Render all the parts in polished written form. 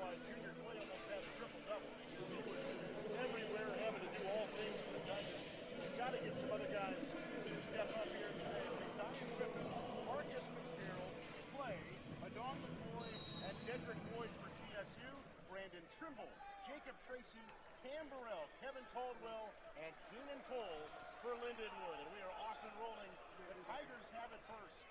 why Junior Clay almost had a triple-double, because he was everywhere having to do all things for the Tigers. You've got to get some other guys to step up here today. Zion Griffin, Marcus Fitzgerald, Clay, Adon McCoy, and Dedrick Boyd for TSU, Brandon Trimble, Jacob Tracy, Cam Burrell, Kevin Caldwell, and Keenan Cole for Lindenwood. And we are off and rolling. The Tigers have it first.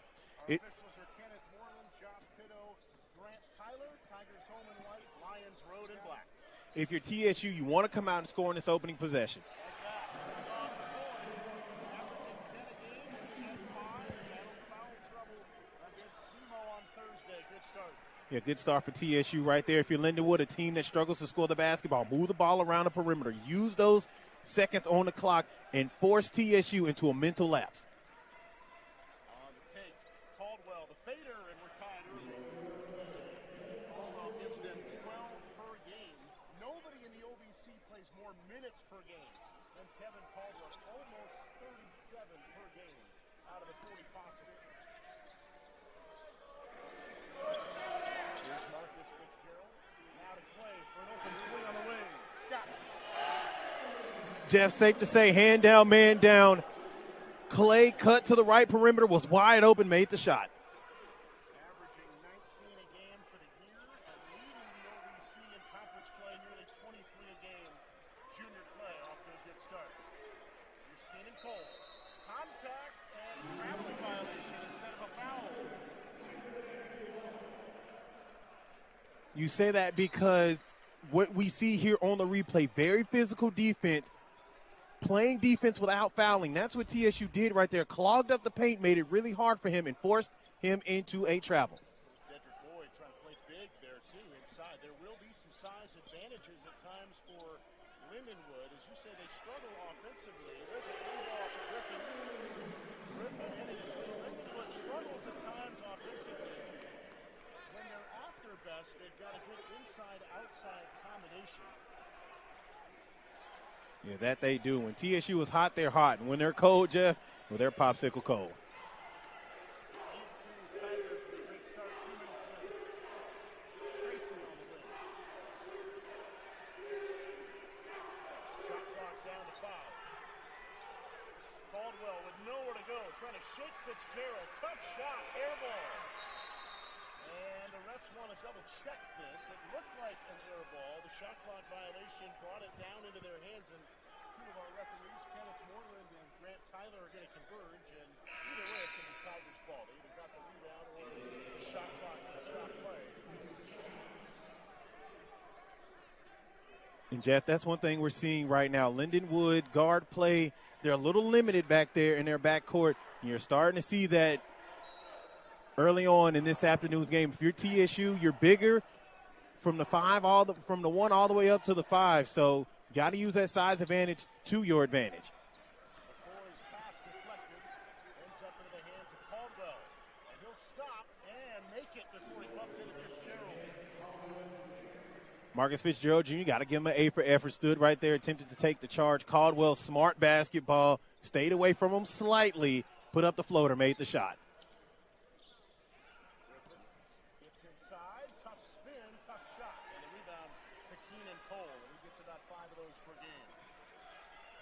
Our officials are Kenneth Moreland, Josh Pitto, Grant Tyler, Tigers home in white, Lions road in black. If you're TSU, you want to come out and score in this opening possession. Like that. Adon McCoy, averaging 10 a game, he had 5, battled foul trouble against SEMO on Thursday. Good start. Yeah, good start for TSU right there. If you're Lindenwood, a team that struggles to score the basketball, move the ball around the perimeter. Use those seconds on the clock and force TSU into a mental lapse. On the take, Caldwell, the fader, and we're tied early. Caldwell gives them 12 per game. Nobody in the OVC plays more minutes per game than Kevin Caldwell. Almost 37 per game out of the 40 possible. Here's Marcus Fitzgerald. Now to Clay for an open three on the wing. Got it. Jeff, safe to say, hand down, man down. Clay cut to the right perimeter, was wide open, made the shot. Averaging 19 a game for the year and leading the OVC in conference play, nearly 23 a game. Junior Clay off to a good start. Here's Keenan Cole. Contact and traveling violation instead of a foul. You say that because what we see here on the replay, very physical defense, playing defense without fouling. That's what TSU did right there. Clogged up the paint, made it really hard for him, and forced him into a travel. Dedrick Boyd trying to play big there, too, inside. There will be some size advantages at times for Lindenwood. As you say, they struggle offensively. There's a free ball for Griffin. Griffin hitting it. Lindenwood struggles at times offensively. When they're at their best, they've got a good inside-outside combination. Yeah, that they do. When TSU is hot, they're hot. And when they're cold, Jeff, well, they're popsicle cold. Tigers with a great start 2 minutes in. Tracy on the wing. Shot clock down to 5. Caldwell with nowhere to go, trying to shake Fitzgerald. Tough shot, air ball. And the refs want to double check this. It looked like an air ball. The shot clock violation brought it down into their hands, and two of our referees, Kenneth Moreland and Grant Tyler, are going to converge. And either way, it's going to be Tigers' ball. They either got the rebound or the shot clock can stop play. And, Jeff, that's one thing we're seeing right now. Lindenwood guard play, they're a little limited back there in their backcourt. You're starting to see that early on in this afternoon's game. If you're TSU, you're bigger from the 5 from the 1 all the way up to the 5. So got to use that size advantage to your advantage. McCoy's pass deflected, ends up into the hands of Caldwell, and he'll stop and make it before he bumped into Fitzgerald. Marcus Fitzgerald Jr., got to give him an A for effort. Stood right there, attempted to take the charge. Caldwell, smart basketball, stayed away from him slightly, put up the floater, made the shot.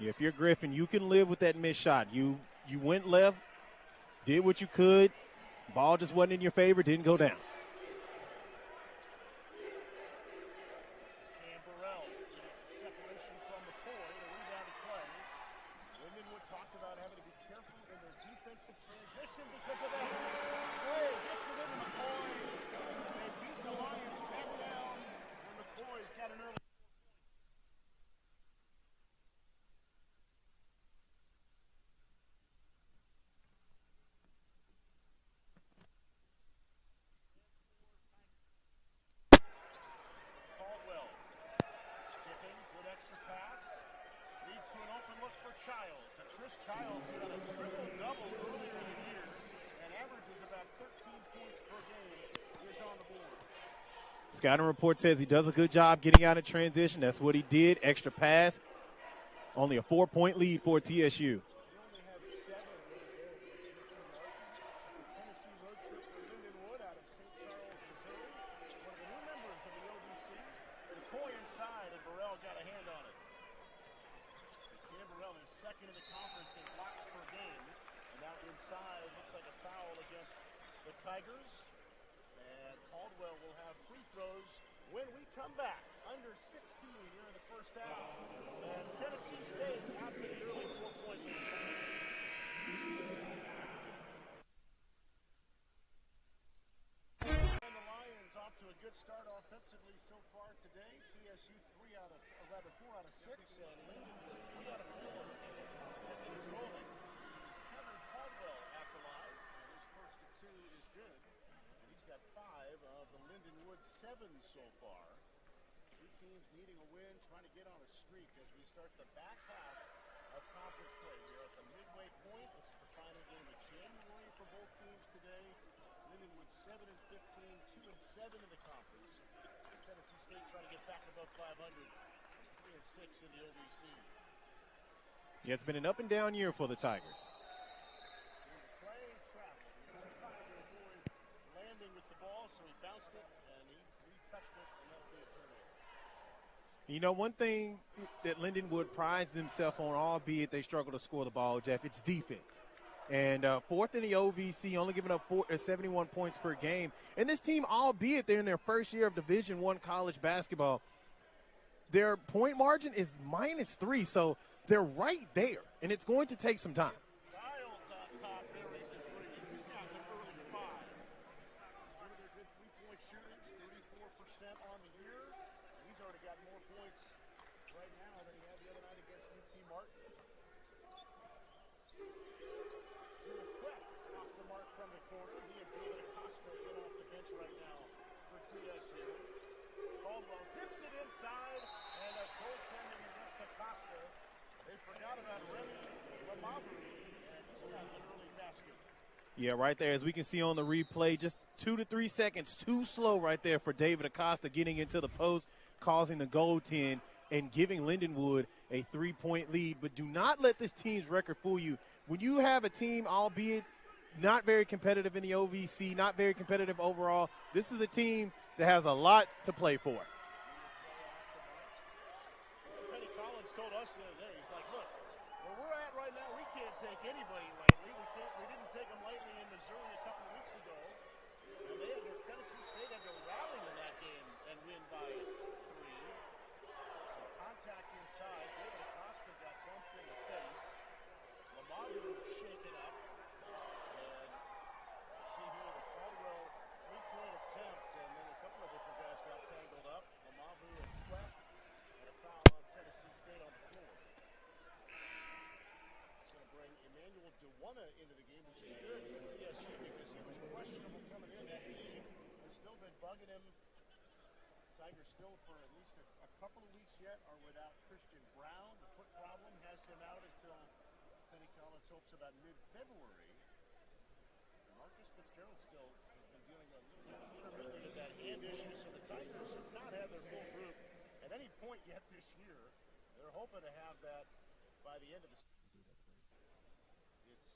If you're Griffin, you can live with that missed shot. You went left, did what you could. Ball just wasn't in your favor, didn't go down. This is Cam Burrell getting some separation from McCoy. The rebound to Clay. Lindenwood talked about having to be careful in their defensive transition because of that. Clay gets it into McCoy. They beat the Lions back down when McCoy's got an early. Childs, and Chris Childs got a triple-double earlier in the year and averages about 13 points per game, is on the board. Scouting report says he does a good job getting out of transition. That's what he did. Extra pass. Only a 4-point lead for TSU. He only had 7 yesterday against Mr. Martin. It's a Tennessee road trip for Lindenwood out of St. Charles, Missouri. One of the new members of the OVC. Camberwell got a hand on it. Camberwell is second in the conference in blocks per game. And now inside, looks like a foul against the Tigers. And Caldwell will have free throws when we come back. Under 16 here in the first half. And Tennessee State out to the early 4-point lead. And the Lions off to a good start offensively so far today. TSU 4 out of 6, and Lindenwood 3 out of 4. Tipping this rolling is Kevin Caldwell at the line, and his first of 2 is good. And he's got 5 of the Lindenwood 7 so far. Two teams needing a win, trying to get on a streak as we start the back half of conference play. We are at the midway point. This is the final game of January for both teams today. Lindenwood 7-15, 2-7 in the conference. Tennessee State trying to get back above 500, 3-6 in the OVC. Yeah, it's been an up and down year for the Tigers. Play travel. Landing with the ball, so he bounced it and he retouched it, and that'll be a turnover. You know, one thing that Lindenwood prides themselves on, albeit they struggle to score the ball, Jeff, it's defense. And fourth in the OVC, only giving up 71 points per game. And this team, albeit they're in their first year of Division I college basketball, their point margin is -3, so they're right there. And it's going to take some time. Childs on top there, he's a 3. He's got an early 5. He's one of their good three-point shooters, 34% on the year. He's already got more points right now than he had the other night against UT Martin. Off the mark from the corner. He and David Acosta in off the bench right now for TSU. Caldwell zips it inside, and a goaltending against Acosta. They forgot about Remy Lamavu, and he's got an early basket. Yeah, right there. As we can see on the replay, just 2 to 3 seconds too slow right there for David Acosta getting into the post, causing the goaltend and giving Lindenwood a 3-point lead. But do not let this team's record fool you. When you have a team, albeit not very competitive in the OVC, not very competitive overall, this is a team that has a lot to play for. Penny Collins told us the other day, he's like, look, where we're at right now, we can't take anybody lightly. We didn't take them lightly in Missouri a couple of weeks ago. And Tennessee State had to rally in that game and win by 3. So contact inside. David Acosta got bumped in the face. Lamavu shaken up. And you see here the Caldwell 3-point attempt, and then a couple of different guys got tangled up. Lamavu and Quett, and a foul on Tennessee State on the floor. It's going to bring Emmanuel DeWanna into the game, which is good for TSU because he was questionable coming in. That knee has still been bugging him. Tigers still, for at least a couple of weeks yet, are without Christian Brown. The foot problem has him out until Penny Collins hopes about mid-February. Marcus Fitzgerald still has been dealing a little bit intermittently with that hand issue, so the Tigers have not had their full group at any point yet this year. They're hoping to have that by the end of the season. It's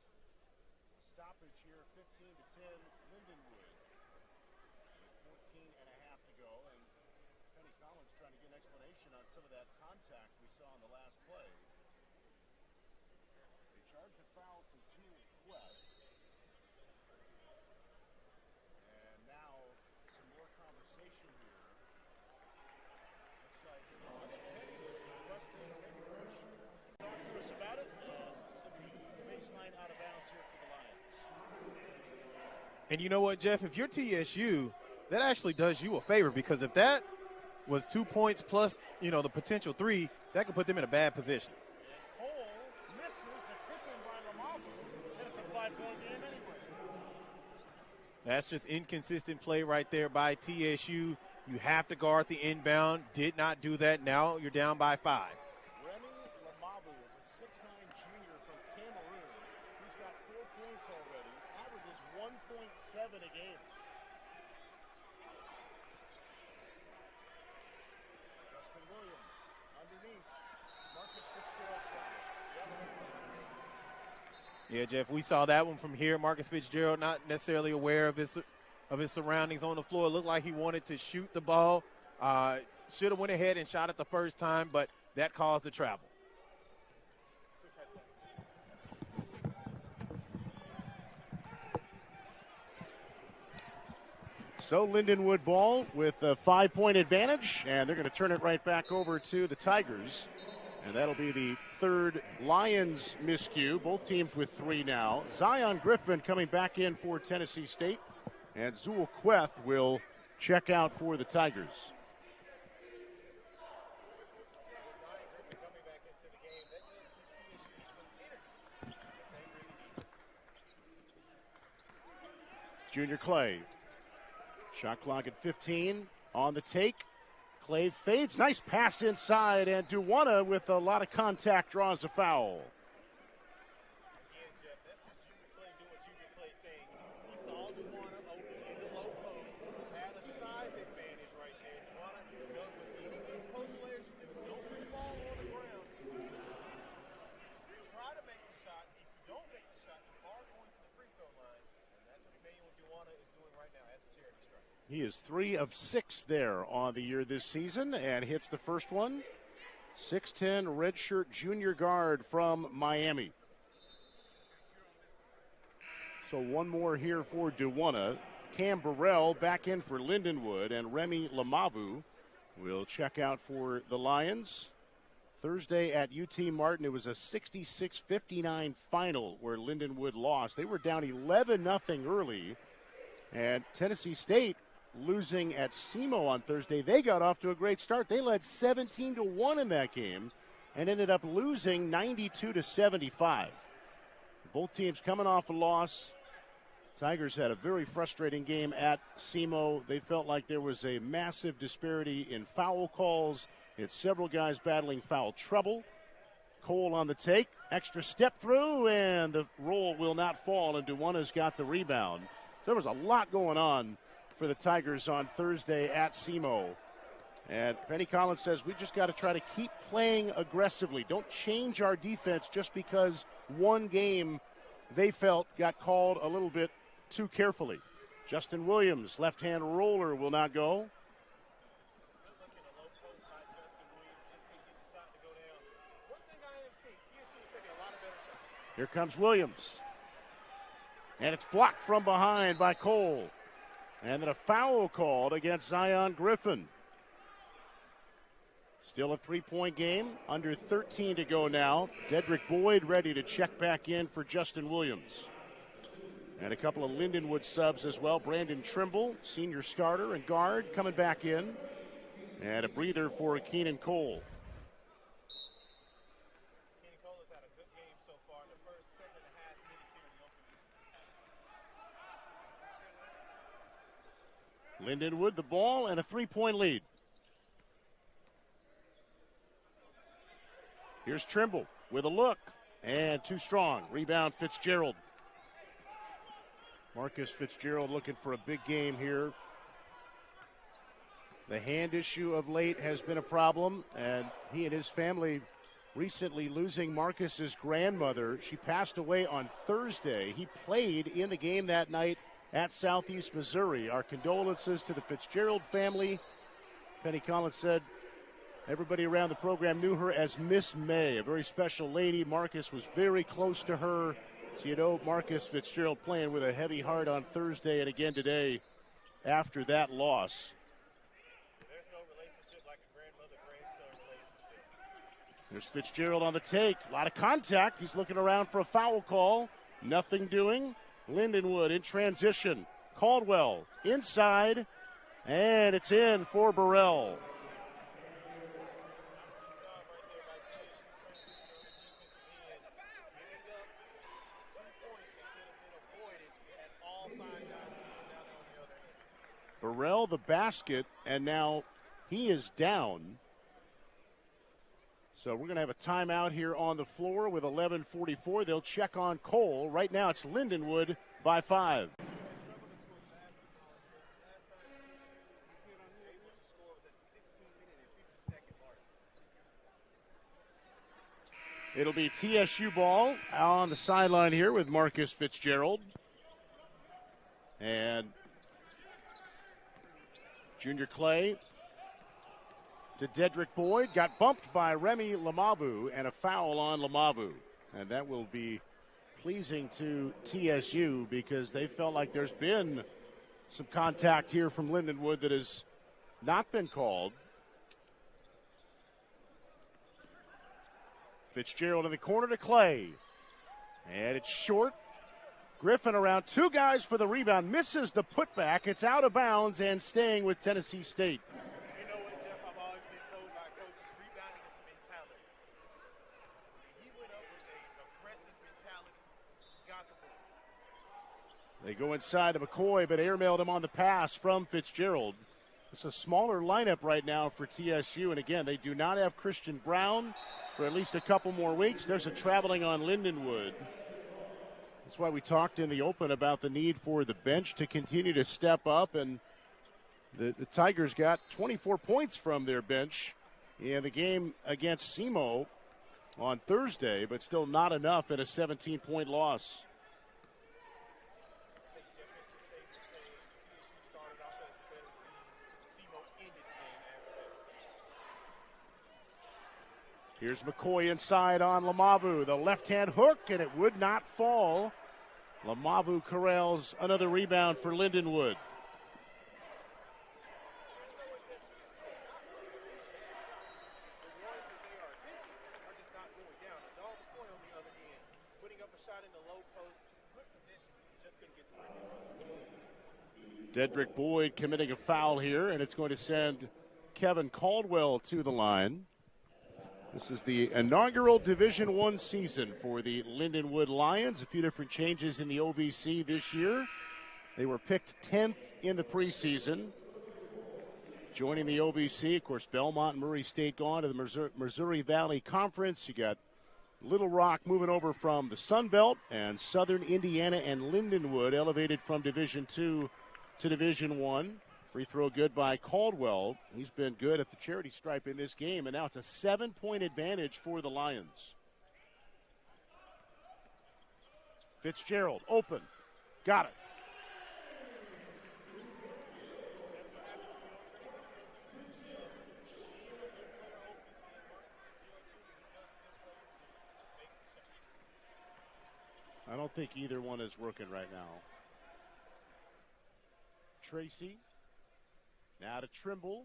stoppage here, 15-10, Lindenwood. With 14 and a half to go, and Penny Collins trying to get an explanation on some of that contact we saw in the last play. They charged a foul to Julie Quett. And now some more conversation here. Looks like I think Penny was requesting maybe Coach talk to us about it. And it's going to be baseline out of bounds here for the Lions. And you know what, Jeff? If you're TSU, that actually does you a favor, because if that was 2 points plus, the potential 3, that could put them in a bad position. And Cole misses the tip-in by Lamavu, and it's a 5-point game anyway. That's just inconsistent play right there by TSU. You have to guard the inbound. Did not do that. Now you're down by 5. Remy Lamavu is a 6'9 junior from Cameroon. He's got 4 points already. Averages 1.7 a game. Justin Williams underneath. Marcus Fitzgerald trying. Yeah, Jeff, we saw that one from here. Marcus Fitzgerald not necessarily aware of his surroundings on the floor. It looked like he wanted to shoot the ball. should have went ahead and shot it the first time, but that caused the travel. So Lindenwood ball with a 5-point advantage, and they're going to turn it right back over to the Tigers. And that'll be the third Lions miscue. Both teams with 3 now. Zion Griffin coming back in for Tennessee State. And Zul Queth will check out for the Tigers. Junior Clay. Shot clock at 15 on the take. Clay fades. Nice pass inside, and Duwana with a lot of contact draws a foul. Again, Jeff, that's just Junior Clay doing Junior Clay things. He saw Duwana open in the low post, had a size advantage right there. Duwana does what any good post players do. Don't put the ball on the ground. Try to make the shot. If you don't make the shot, you are going to the free throw line. And that's what Emmanuel Duwana is doing right now at the charity stripe. He is 3 of 6 there on the year this season and hits the first one. 6'10", redshirt junior guard from Miami. So one more here for Duwana. Cam Burrell back in for Lindenwood, and Remy Lamavu will check out for the Lions. Thursday at UT Martin, it was a 66-59 final where Lindenwood lost. They were down 11-0 early, and Tennessee State losing at SEMO on Thursday. They got off to a great start. They led 17-1 in that game and ended up losing 92-75. Both teams coming off a loss. Tigers had a very frustrating game at SEMO. They felt like there was a massive disparity in foul calls. It's several guys battling foul trouble. Cole on the take. Extra step through, and the roll will not fall, and Duwana's got the rebound. So there was a lot going on for the Tigers on Thursday at SEMO. And Penny Collins says, we just got to try to keep playing aggressively. Don't change our defense just because one game they felt got called a little bit too carefully. Justin Williams, left-hand roller, will not go. Here comes Williams. And it's blocked from behind by Cole. And then a foul called against Zion Griffin. Still a 3-point game, under 13 to go now. Dedrick Boyd ready to check back in for Justin Williams. And a couple of Lindenwood subs as well. Brandon Trimble, senior starter and guard, coming back in. And a breather for Keenan Cole. Keenan Cole has had a good game so far. The first 7.5 minutes here in the opening. Lindenwood the ball and a 3-point lead. Here's Trimble with a look, and too strong. Rebound Fitzgerald. Marcus Fitzgerald looking for a big game here. The hand issue of late has been a problem, and he and his family recently losing Marcus's grandmother. She passed away on Thursday. He played in the game that night at Southeast Missouri. Our condolences to the Fitzgerald family. Penny Collins said everybody around the program knew her as Miss May, a very special lady. Marcus was very close to her. So you know Marcus Fitzgerald playing with a heavy heart on Thursday and again today after that loss. There's no relationship like a grandmother-grandson relationship. There's Fitzgerald on the take. A lot of contact. He's looking around for a foul call. Nothing doing. Lindenwood in transition. Caldwell inside. And it's in for Burrell. Burrell the basket, and now he is down. So we're going to have a timeout here on the floor with 11:44. They'll check on Cole. Right now it's Lindenwood by 5. It'll be TSU ball on the sideline here with Marcus Fitzgerald. And Junior Clay to Dedrick Boyd. Got bumped by Remy Lamavu and a foul on Lamavu. And that will be pleasing to TSU because they felt like there's been some contact here from Lindenwood that has not been called. Fitzgerald in the corner to Clay. And it's short. Griffin around two guys for the rebound. Misses the putback. It's out of bounds and staying with Tennessee State. You know what, Jeff? I've always been told by coaches, rebounding is a mentality. He went up with an aggressive mentality, got the ball. They go inside to McCoy, but airmailed him on the pass from Fitzgerald. It's a smaller lineup right now for TSU, and again, they do not have Christian Brown for at least a couple more weeks. There's a traveling on Lindenwood. That's why we talked in the open about the need for the bench to continue to step up, and the Tigers got 24 points from their bench in the game against SEMO on Thursday, but still not enough in a 17-point loss. Here's McCoy inside on Lamavu. The left-hand hook, and it would not fall. Lamavu corrals another rebound for Lindenwood. Dedrick Boyd committing a foul here, and it's going to send Kevin Caldwell to the line. This is the inaugural Division I season for the Lindenwood Lions. A few different changes in the OVC this year. They were picked 10th in the preseason. Joining the OVC, of course, Belmont and Murray State gone to the Missouri Valley Conference. You got Little Rock moving over from the Sun Belt, and Southern Indiana and Lindenwood elevated from Division II to Division I. Free throw good by Caldwell. He's been good at the charity stripe in this game, and now it's a 7-point advantage for the Lions. Fitzgerald, open. Got it. I don't think either one is working right now. Tracy. Now to Trimble.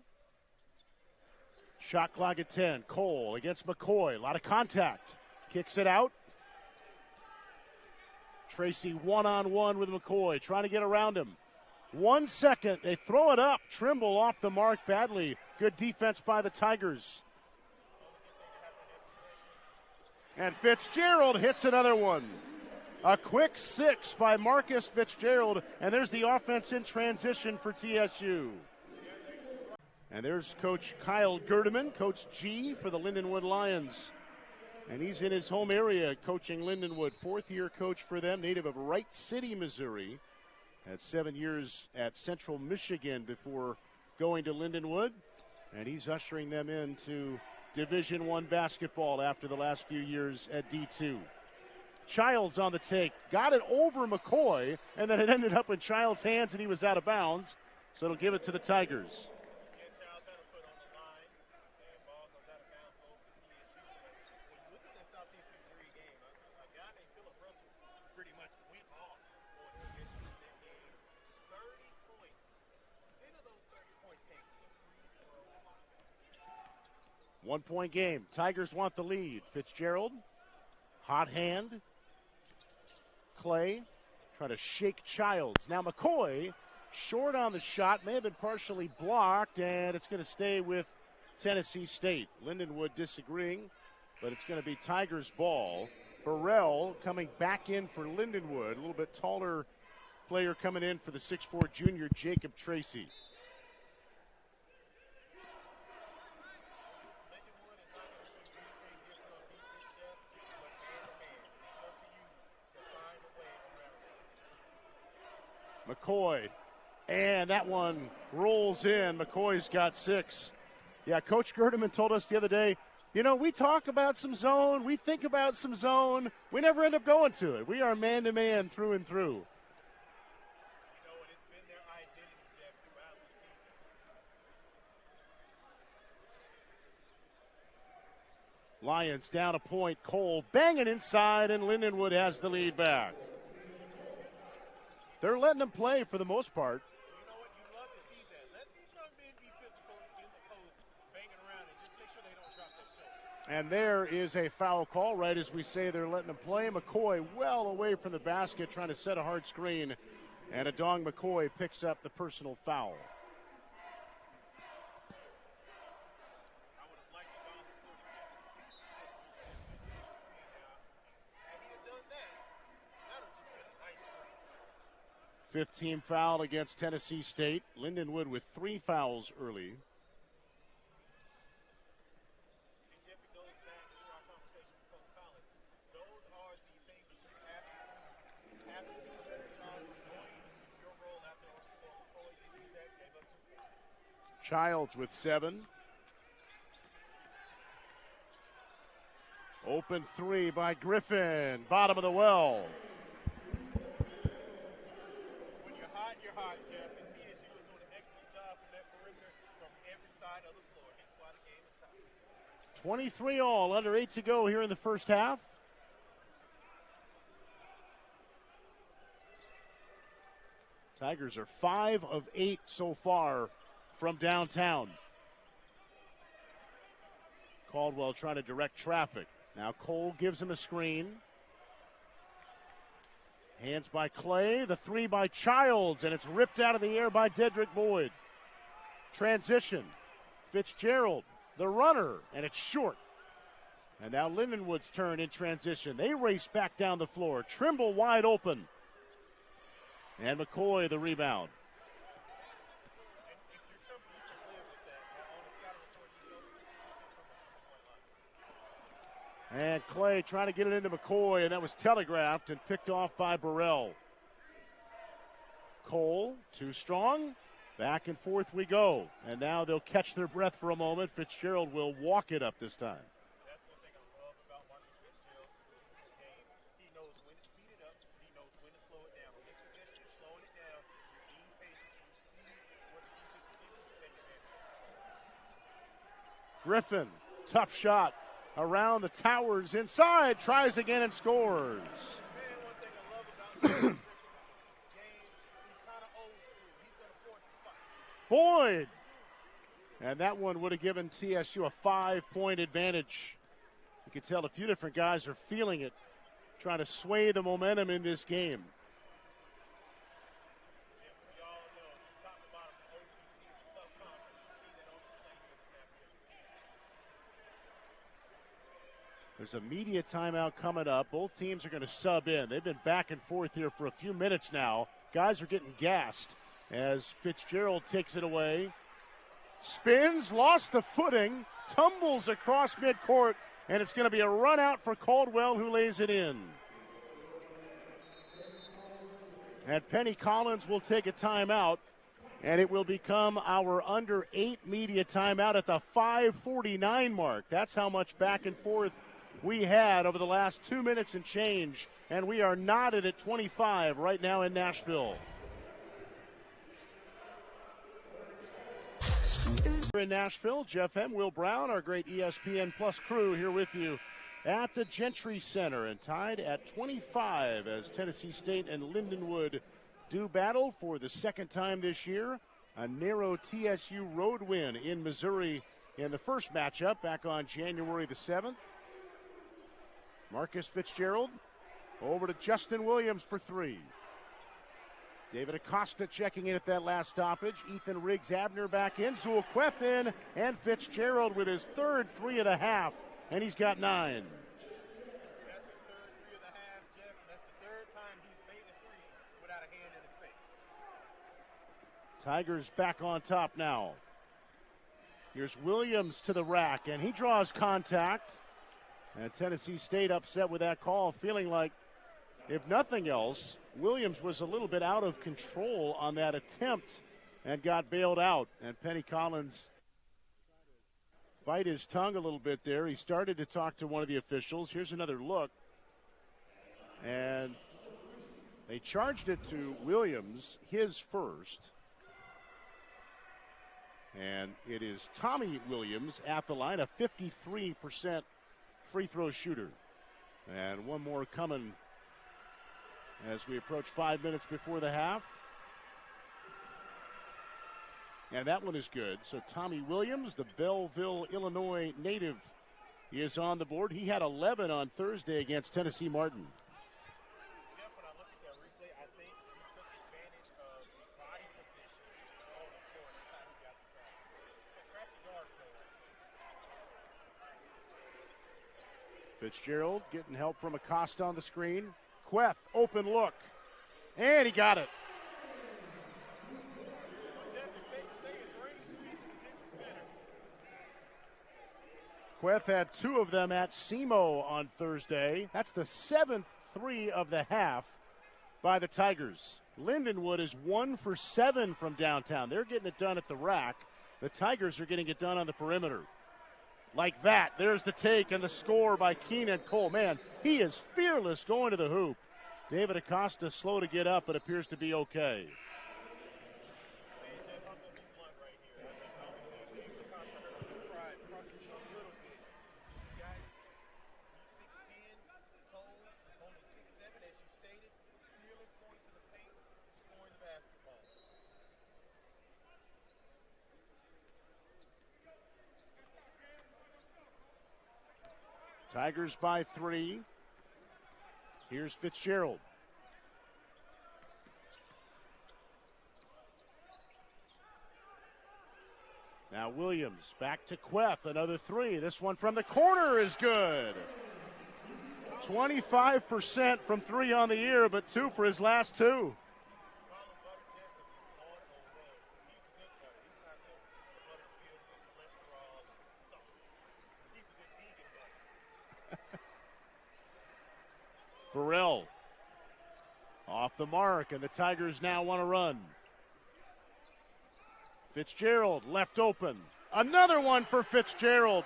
Shot clock at 10. Cole against McCoy. A lot of contact. Kicks it out. Tracy one-on-one with McCoy. Trying to get around him. 1 second. They throw it up. Trimble off the mark badly. Good defense by the Tigers. And Fitzgerald hits another one. A quick 6 by Marcus Fitzgerald. And there's the offense in transition for TSU. And there's Coach Kyle Gerdeman, Coach G for the Lindenwood Lions. And he's in his home area coaching Lindenwood. Fourth-year coach for them, native of Wright City, Missouri. Had 7 years at Central Michigan before going to Lindenwood. And he's ushering them into Division I basketball after the last few years at D2. Childs on the take. Got it over McCoy, and then it ended up in Childs' hands, and he was out of bounds. So it'll give it to the Tigers. One-point game. Tigers want the lead. Fitzgerald, hot hand. Clay, trying to shake Childs. Now McCoy, short on the shot, may have been partially blocked, and it's going to stay with Tennessee State. Lindenwood disagreeing, but it's going to be Tigers ball. Burrell coming back in for Lindenwood. A little bit taller player coming in for the 6'4 junior Jacob Tracy. McCoy, and that one rolls in. McCoy's got 6. Yeah, Coach Gerdeman told us the other day, you know, we talk about some zone, we think about some zone, we never end up going to it. We are man-to-man through and through. Lions down a point. Cole banging inside, and Lindenwood has the lead back. They're letting them play for the most part. You know what? You love to see that. Let these young men be physical in the post, banging around, and just make sure they don't drop that shoulder. And there is a foul call right as we say they're letting them play. McCoy well away from the basket, trying to set a hard screen. And Adong McCoy picks up the personal foul. I would have liked Adong McCoy to keep his feet set on that screen now. Had he done that, that would just been a nice screen. Fifth team foul against Tennessee State. Lindenwood with 3 fouls early. And Jeff, it goes back to our conversation with Coach Collins. Those are the things that you have to do. You have to do a better job of knowing your role after McCoy didn't do that, gave up 2 points. Childs with 7. Open 3 by Griffin. Bottom of the well. When you're hot, Jeff. And TSU is doing an excellent job from that perimeter from every side of the floor. Hence why the game is tied. 23 all, under 8 to go here in the first half. Tigers are 5 of 8 so far from downtown. Caldwell trying to direct traffic. Now Cole gives him a screen. Hands by Clay, the 3 by Childs, and it's ripped out of the air by Dedrick Boyd. Transition. Fitzgerald, the runner, and it's short. And now Lindenwood's turn in transition. They race back down the floor. Trimble wide open. And McCoy the rebound. If you're Trimble, you can live with that. On the scouting report, he's over 50% from the 3-point line. And Clay trying to get it into McCoy, and that was telegraphed and picked off by Burrell. Cole, too strong. Back and forth we go. And now they'll catch their breath for a moment. Fitzgerald will walk it up this time. That's one thing I love about Marcus Fitzgerald in the game. He knows when to speed it up. He knows when to slow it down. On this possession, you're slowing it down. You're being patient. You see what the defense is giving you. Take advantage. Griffin, tough shot. Around the towers, inside, tries again and scores. Man, one thing I love about Griffin, his game, he's kind of old school. He's going to force the fight. Boyd. And that one would have given TSU a 5-point advantage. You can tell a few different guys are feeling it, trying to sway the momentum in this game. Yeah, we all know, top to bottom, the OCC is a tough conference. You see that on display here this afternoon. There's a media timeout coming up. Both teams are going to sub in. They've been back and forth here for a few minutes now. Guys are getting gassed as Fitzgerald takes it away. Spins, lost the footing, tumbles across midcourt, and it's going to be a run out for Caldwell, who lays it in. And Penny Collins will take a timeout, and it will become our under 8 media timeout at the 5:49 mark. That's how much back and forth we had over the last 2 minutes and change, and we are knotted at 25 right now in Nashville. We're in Nashville, Jeff M., Will Brown, our great ESPN Plus crew here with you at the Gentry Center, and tied at 25 as Tennessee State and Lindenwood do battle for the second time this year. A narrow TSU road win in Missouri in the first matchup back on January the 7th. Marcus Fitzgerald over to Justin Williams for 3. David Acosta checking in at that last stoppage. Ethan Riggs-Abner back in. Zulqueth in. And Fitzgerald with his third 3 of the half. And he's got 9. That's his third 3 of the half, Jeff. And that's the third time he's made a 3 without a hand in his face. Tigers back on top now. Here's Williams to the rack. And he draws contact. And Tennessee State upset with that call, feeling like, if nothing else, Williams was a little bit out of control on that attempt and got bailed out. And Penny Collins bite his tongue a little bit there. He started to talk to one of the officials. Here's another look. And they charged it to Williams, his first. And it is Tommy Williams at the line, a 53% free throw shooter. And one more coming as we approach 5 minutes before the half. And that one is good. So Tommy Williams, the Belleville, Illinois native, is on the board. He had 11 on Thursday against Tennessee Martin. Jeff, when I look at that replay, I think he took advantage of the body position on the floor. That's how he got the crack. So crappy guard play right there. Fitzgerald getting help from Acosta on the screen. Queth, open look. And he got it. Jeff, it's safe to say it's raining. He's a potential center. Queth had 2 of them at SEMO on Thursday. That's the 7th 3 of the half by the Tigers. Lindenwood is 1 for 7 from downtown. They're getting it done at the rack. The Tigers are getting it done on the perimeter. Like that, there's the take and the score by Keenan Cole. Man, he is fearless going to the hoop. David Acosta slow to get up, but appears to be okay. Man, Jeff, I'm going to be blunt right here. I think the only thing David Acosta hurt his pride probably a little bit. He's 6'10", Cole, only 6'7", as you stated. Fearless going to the paint, scoring the basketball. Tigers by 3. Here's Fitzgerald. Now Williams back to Queth, another 3. This one from the corner is good. 25% from 3 on the year, but 2 for his last 2. Burrell off the mark, and the Tigers now want to run. Fitzgerald left open. Another one for Fitzgerald.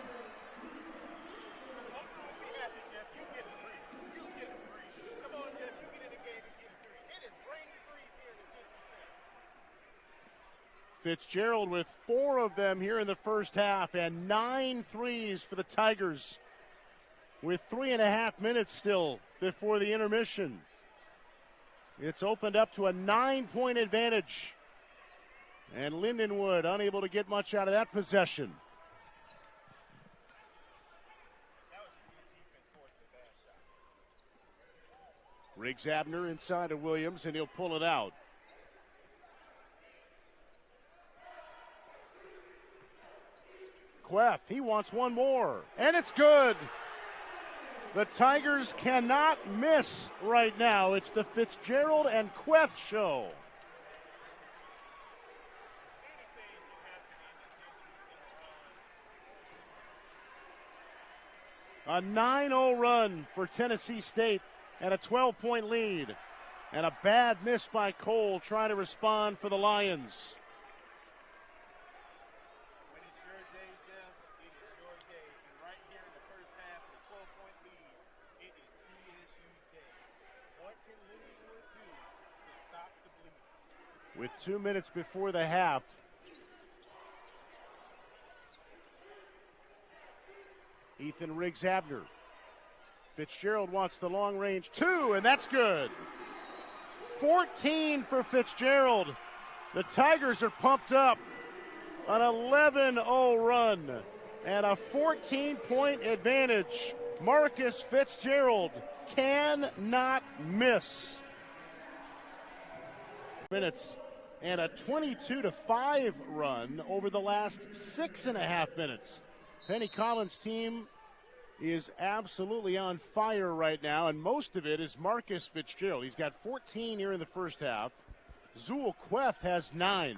Fitzgerald with 4 of them here in the first half, and 9 threes for the Tigers with 3.5 minutes still before the intermission. It's opened up to a 9-point advantage. And Lindenwood unable to get much out of that possession. Riggs Abner inside of Williams, and he'll pull it out. Queth, he wants one more, and it's good. The Tigers cannot miss right now. It's the Fitzgerald and Queth show. A 9-0 run for Tennessee State and a 12-point lead. And a bad miss by Cole trying to respond for the Lions. When it's your day, Jeff, it is your day. And right here in the first half of the 12-point lead, it is TSU's day. What can Lindenwood do to stop the bleeding? With 2 minutes before the half, Ethan Riggs Abner. Fitzgerald wants the long range 2, and that's good. 14 for Fitzgerald. The Tigers are pumped up. An 11-0 run and a 14-point advantage. Marcus Fitzgerald cannot miss. Minutes and a 22-5 run over the last 6.5 minutes. Penny Collins' team is absolutely on fire right now, and most of it is Marcus Fitzgerald. He's got 14 here in the first half. Zul Queth has 9.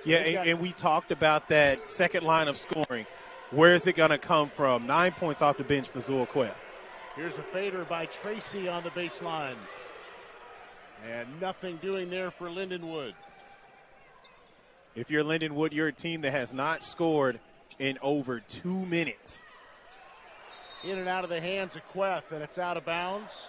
Yeah, and we talked about that second line of scoring. Where is it going to come from? 9 points off the bench for Zul Queth. Here's a fader by Tracy on the baseline. And nothing doing there for Lindenwood. If you're Lindenwood, you're a team that has not scored in over 2 minutes. In and out of the hands of Queth, and it's out of bounds.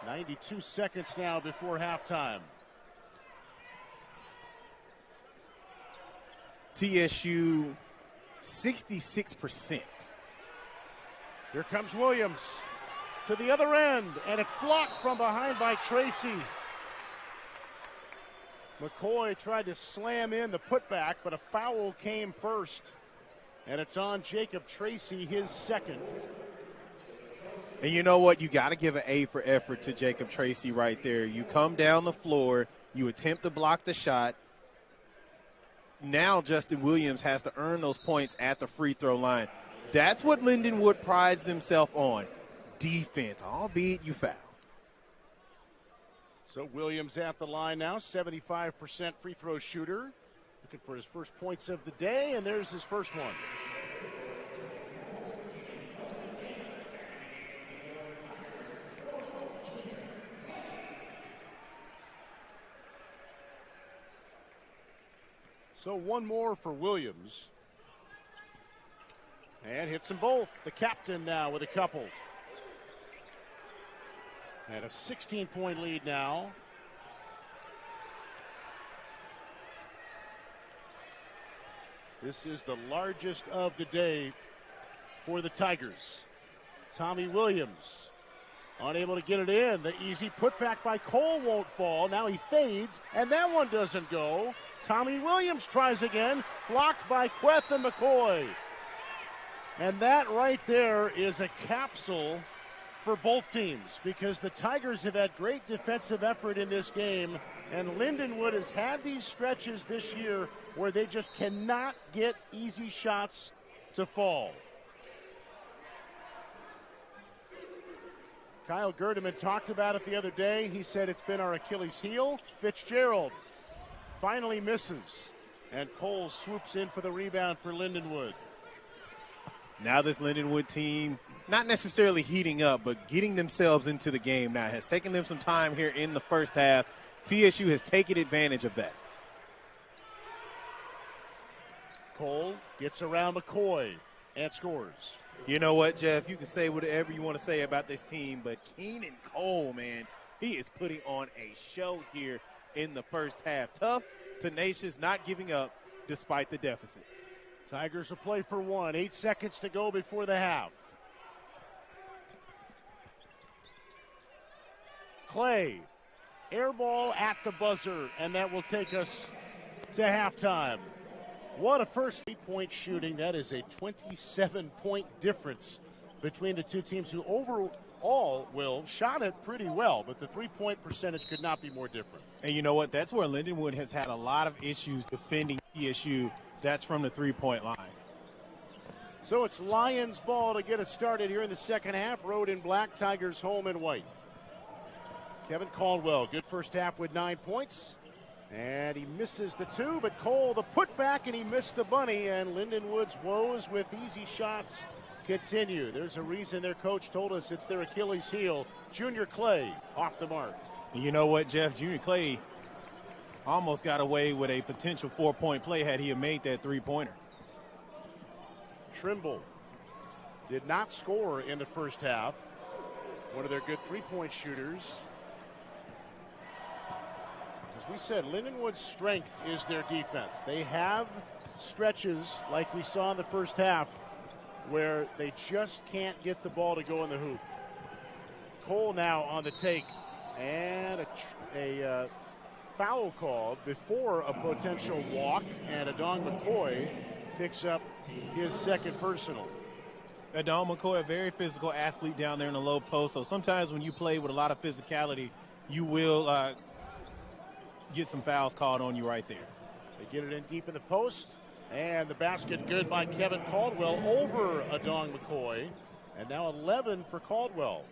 .92 seconds now before halftime. TSU 66%. Here comes Williams to the other end, and it's blocked from behind by Tracy. McCoy tried to slam in the putback, but a foul came first. And it's on Jacob Tracy, his second. And you know what? You got to give an A for effort to Jacob Tracy right there. You come down the floor, you attempt to block the shot. Now Justin Williams has to earn those points at the free throw line. That's what Lindenwood prides himself on, defense, albeit you foul. So Williams at the line now, 75% free throw shooter. Looking for his first points of the day, and there's his first one. So one more for Williams. And hits them both. The captain now with a couple. And a 16-point lead now. This is the largest of the day for the Tigers. Tommy Williams unable to get it in. The easy putback by Cole won't fall. Now he fades, and that one doesn't go. Tommy Williams tries again, blocked by Queth and McCoy. And that right there is a capsule for both teams, because the Tigers have had great defensive effort in this game, and Lindenwood has had these stretches this year where they just cannot get easy shots to fall. Kyle Gerdeman talked about it the other day. He said it's been our Achilles heel. Fitzgerald finally misses, and Cole swoops in for the rebound for Lindenwood. Now this Lindenwood team, not necessarily heating up, but getting themselves into the game now. It has taken them some time here in the first half. TSU has taken advantage of that. Cole gets around McCoy and scores. You know what, Jeff? You can say whatever you want to say about this team, but Keenan Cole, man, he is putting on a show here in the first half. Tough, tenacious, not giving up despite the deficit. Tigers will play for one. 8 seconds to go before the half. Clay, air ball at the buzzer, and that will take us to halftime. What a first 3-point shooting. That is a 27-point difference between the two teams who overall, Will, shot it pretty well, but the 3-point percentage could not be more different. And you know what? That's where Lindenwood has had a lot of issues defending TSU. That's from the 3-point line. So it's Lions ball to get us started here in the second half. Road in black, Tigers home in white. Kevin Caldwell, good first half with 9 points. And he misses the two, but Cole the putback, and he missed the bunny. And Lindenwood's woes with easy shots continue. There's a reason their coach told us it's their Achilles heel. Junior Clay off the mark. And you know what, Jeff? Junior Clay almost got away with a potential 4-point play had he made that 3-pointer. Trimble did not score in the first half. One of their good 3-point shooters. As we said, Lindenwood's strength is their defense. They have stretches like we saw in the first half where they just can't get the ball to go in the hoop. Cole now on the take, and a foul called before a potential walk, and Adong McCoy picks up his second personal. Adong McCoy, a very physical athlete down there in the low post, so sometimes when you play with a lot of physicality, you will get some fouls called on you right there. They get it in deep in the post, and the basket good by Kevin Caldwell over Adong McCoy, and now 11 for Caldwell.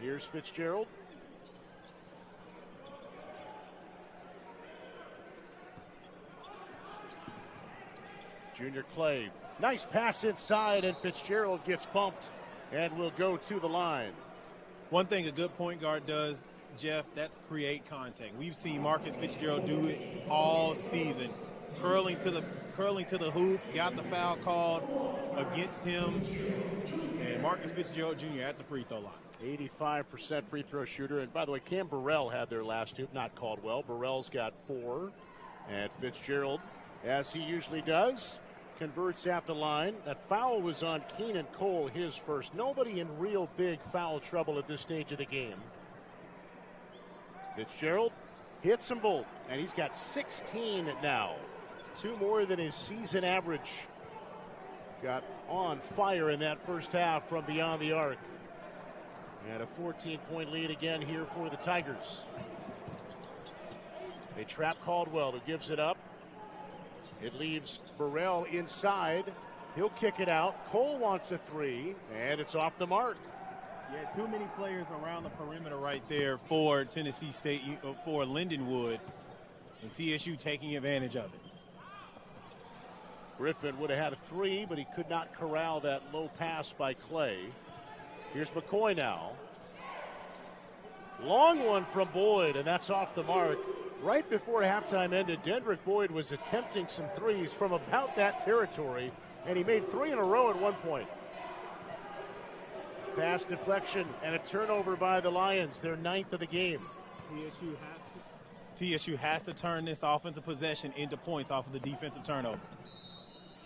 Here's Fitzgerald. Junior Clay, nice pass inside, and Fitzgerald gets bumped and will go to the line. One thing a good point guard does, Jeff, that's create contact. We've seen Marcus Fitzgerald do it all season. Curling to the hoop, got the foul called against him, and Marcus Fitzgerald Jr. at the free throw line. 85% free throw shooter. And by the way, Cam Burrell had their last hoop, not Caldwell. Burrell's got 4. And Fitzgerald, as he usually does, converts at the line. That foul was on Keenan Cole, his first. Nobody in real big foul trouble at this stage of the game. Fitzgerald hits them both, and he's got 16 now. 2 more than his season average. Got on fire in that first half from beyond the arc. And a 14-point lead again here for the Tigers. They trap Caldwell, who gives it up. It leaves Burrell inside. He'll kick it out. Cole wants a 3, and it's off the mark. Yeah, too many players around the perimeter right there for Tennessee State, for Lindenwood, and TSU taking advantage of it. Griffin would have had a 3, but he could not corral that low pass by Clay. Here's McCoy now. Long one from Boyd, and that's off the mark. Right before halftime ended, Dendrick Boyd was attempting some threes from about that territory, and he made 3 in a row at one point. Pass deflection and a turnover by the Lions, their 9th of the game. TSU has to turn this offensive possession into points off of the defensive turnover.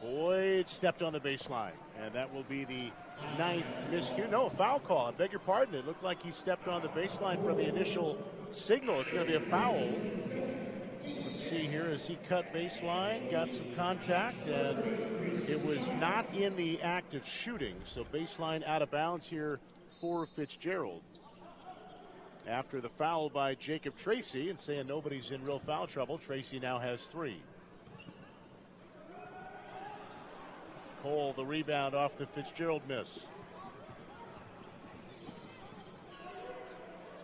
Boyd stepped on the baseline, and that will be the 9th miscue. No, foul call. I beg your pardon. It looked like he stepped on the baseline from the initial signal. It's going to be a foul. Let's see here as he cut baseline, got some contact, and it was not in the act of shooting. So baseline out of bounds here for Fitzgerald. After the foul by Jacob Tracy, and saying nobody's in real foul trouble, Tracy now has 3. Cole, the rebound off the Fitzgerald miss.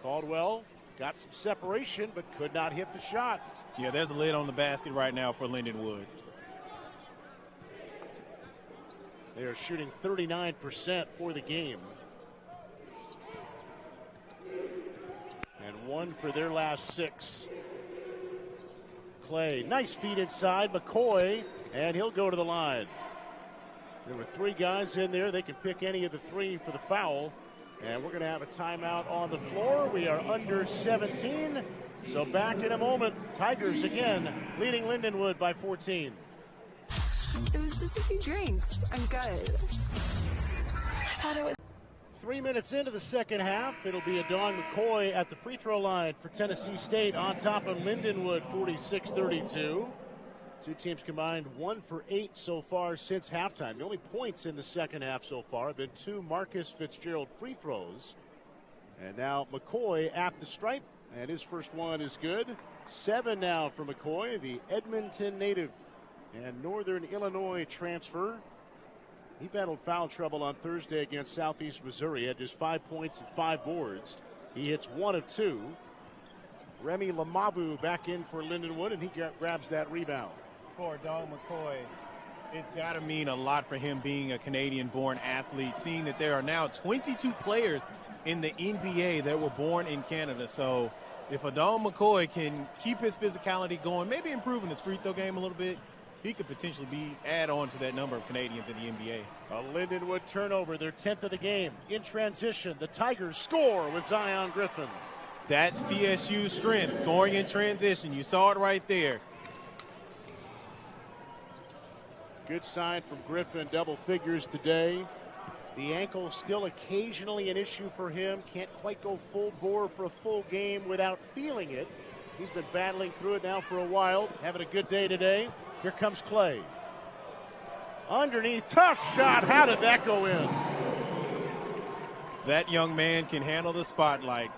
Caldwell got some separation, but could not hit the shot. Yeah, there's a lid on the basket right now for Lindenwood. They are shooting 39% for the game. And 1 for their last 6. Clay, nice feed inside. McCoy, and he'll go to the line. There were 3 guys in there. They can pick any of the 3 for the foul. And we're going to have a timeout on the floor. We are under 17. So back in a moment. Tigers again leading Lindenwood by 14. It was just a few drinks. I'm good. I thought it was. 3 minutes into the second half. It'll be Adon McCoy at the free throw line for Tennessee State on top of Lindenwood, 46-32. 2 teams combined 1 for 8 so far since halftime. The only points in the second half so far have been 2 Marcus Fitzgerald free throws. And now McCoy at the stripe, and his first one is good. 7 now for McCoy, the Edmonton native and Northern Illinois transfer. He battled foul trouble on Thursday against Southeast Missouri. He had just 5 points and 5 boards. He hits 1 of 2. Remy Lamavu back in for Lindenwood, and he grabs that rebound. For Adon McCoy, it's got to mean a lot for him being a Canadian-born athlete, seeing that there are now 22 players in the NBA that were born in Canada. So if Adon McCoy can keep his physicality going, maybe improving his free throw game a little bit, he could potentially add on to that number of Canadians in the NBA. A Lindenwood turnover, their 10th of the game. In transition, the Tigers score with Zion Griffin. That's TSU's strength, scoring in transition. You saw it right there. Good sign from Griffin, double figures today. The ankle still occasionally an issue for him. Can't quite go full bore for a full game without feeling it. He's been battling through it now for a while. Having a good day today. Here comes Clay. Underneath, tough shot. How did that go in? That young man can handle the spotlight.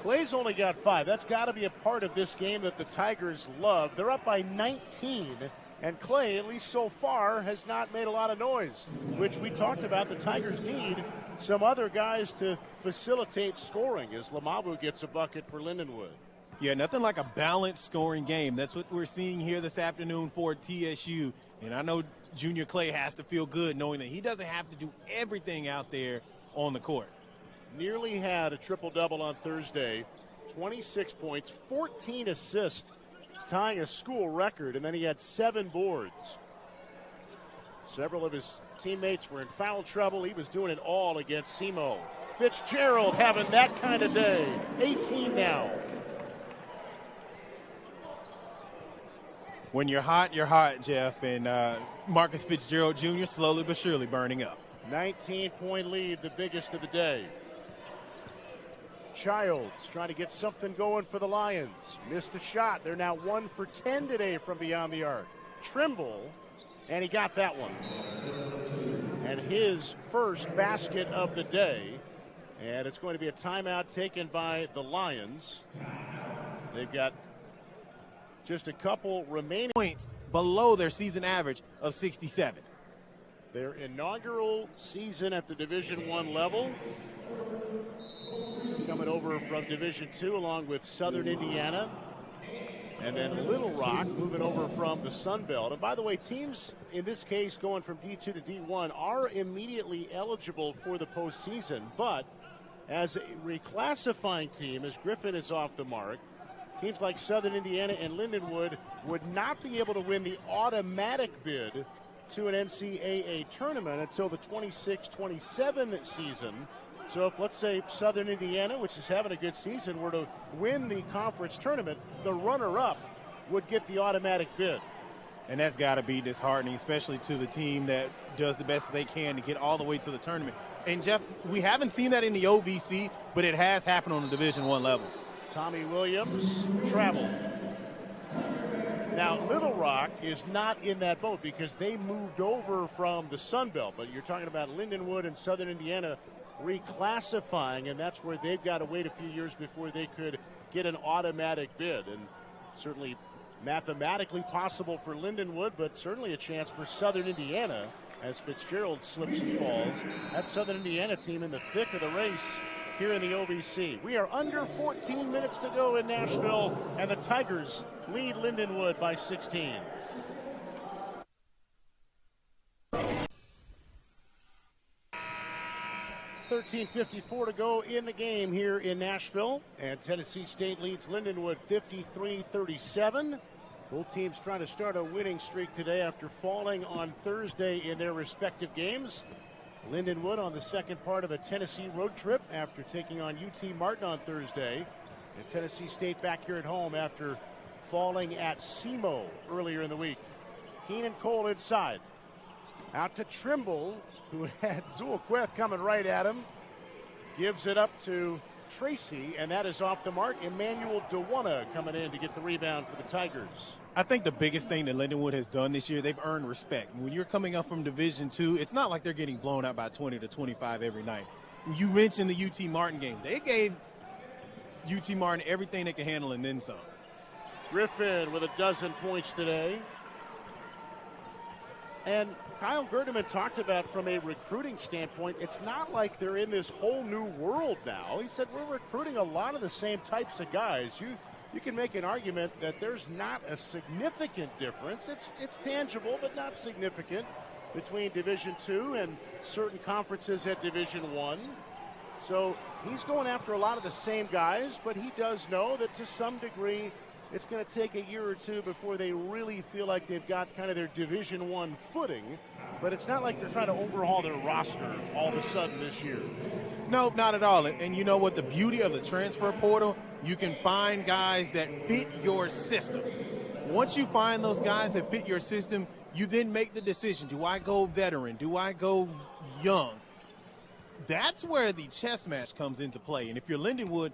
Clay's only got 5. That's got to be a part of this game that the Tigers love. They're up by 19, and Clay, at least so far, has not made a lot of noise, which we talked about. The Tigers need some other guys to facilitate scoring as Lamavu gets a bucket for Lindenwood. Yeah, nothing like a balanced scoring game. That's what we're seeing here this afternoon for TSU. And I know Junior Clay has to feel good knowing that he doesn't have to do everything out there on the court. Nearly had a triple-double on Thursday. 26 points, 14 assists. He's tying a school record, and then he had 7 boards. Several of his teammates were in foul trouble. He was doing it all against SEMO. Fitzgerald having that kind of day. 18 now. When you're hot, Jeff. And Marcus Fitzgerald Jr. slowly but surely burning up. 19-point lead, the biggest of the day. Childs trying to get something going for the Lions. Missed a shot. They're now 1 for 10 today from beyond the arc. Trimble, and he got that one. And his first basket of the day. And it's going to be a timeout taken by the Lions. They've got just a couple remaining points below their season average of 67. Their inaugural season at the Division I level. Coming over from Division II along with Southern Indiana. And then Little Rock moving over from the Sun Belt. And by the way, teams in this case going from D2 to D1 are immediately eligible for the postseason. But as a reclassifying team, as Griffin is off the mark, teams like Southern Indiana and Lindenwood would not be able to win the automatic bid to an NCAA tournament until the 26-27 season. So if, let's say, Southern Indiana, which is having a good season, were to win the conference tournament, the runner-up would get the automatic bid. And that's got to be disheartening, especially to the team that does the best they can to get all the way to the tournament. And, Jeff, we haven't seen that in the OVC, but it has happened on the Division I level. Tommy Williams travels. Now, Little Rock is not in that boat because they moved over from the Sun Belt. But you're talking about Lindenwood and Southern Indiana reclassifying, and that's where they've got to wait a few years before they could get an automatic bid. And certainly mathematically possible for Lindenwood, but certainly a chance for Southern Indiana as Fitzgerald slips and falls. That Southern Indiana team in the thick of the race here in the OVC. We are under 14 minutes to go in Nashville, and the Tigers lead Lindenwood by 16. $13:54 to go in the game here in Nashville, and Tennessee State leads Lindenwood 53-37. Both teams trying to start a winning streak today after falling on Thursday in their respective games. Lindenwood on the second part of a Tennessee road trip after taking on UT Martin on Thursday. And Tennessee State back here at home after falling at SEMO earlier in the week. Keenan Cole inside. Out to Trimble, who had Zulqueth coming right at him. Gives it up to Tracy, and that is off the mark. Emmanuel DeWanna coming in to get the rebound for the Tigers. I think the biggest thing that Lindenwood has done this year, they've earned respect. When you're coming up from Division II, it's not like they're getting blown out by 20 to 25 every night. You mentioned the UT Martin game. They gave UT Martin everything they could handle and then some. Griffin with a dozen points today. And Kyle Gerdeman talked about from a recruiting standpoint, it's not like they're in this whole new world now. He said we're recruiting a lot of the same types of guys. You can make an argument that there's not a significant difference. It's tangible, but not significant between Division II and certain conferences at Division I. So he's going after a lot of the same guys, but he does know that to some degree it's going to take a year or two before they really feel like they've got kind of their Division I footing. But it's not like they're trying to overhaul their roster all of a sudden this year. No, not at all. And you know what? The beauty of the transfer portal, you can find guys that fit your system. Once you find those guys that fit your system, you then make the decision. Do I go veteran? Do I go young? That's where the chess match comes into play. And if you're Lindenwood,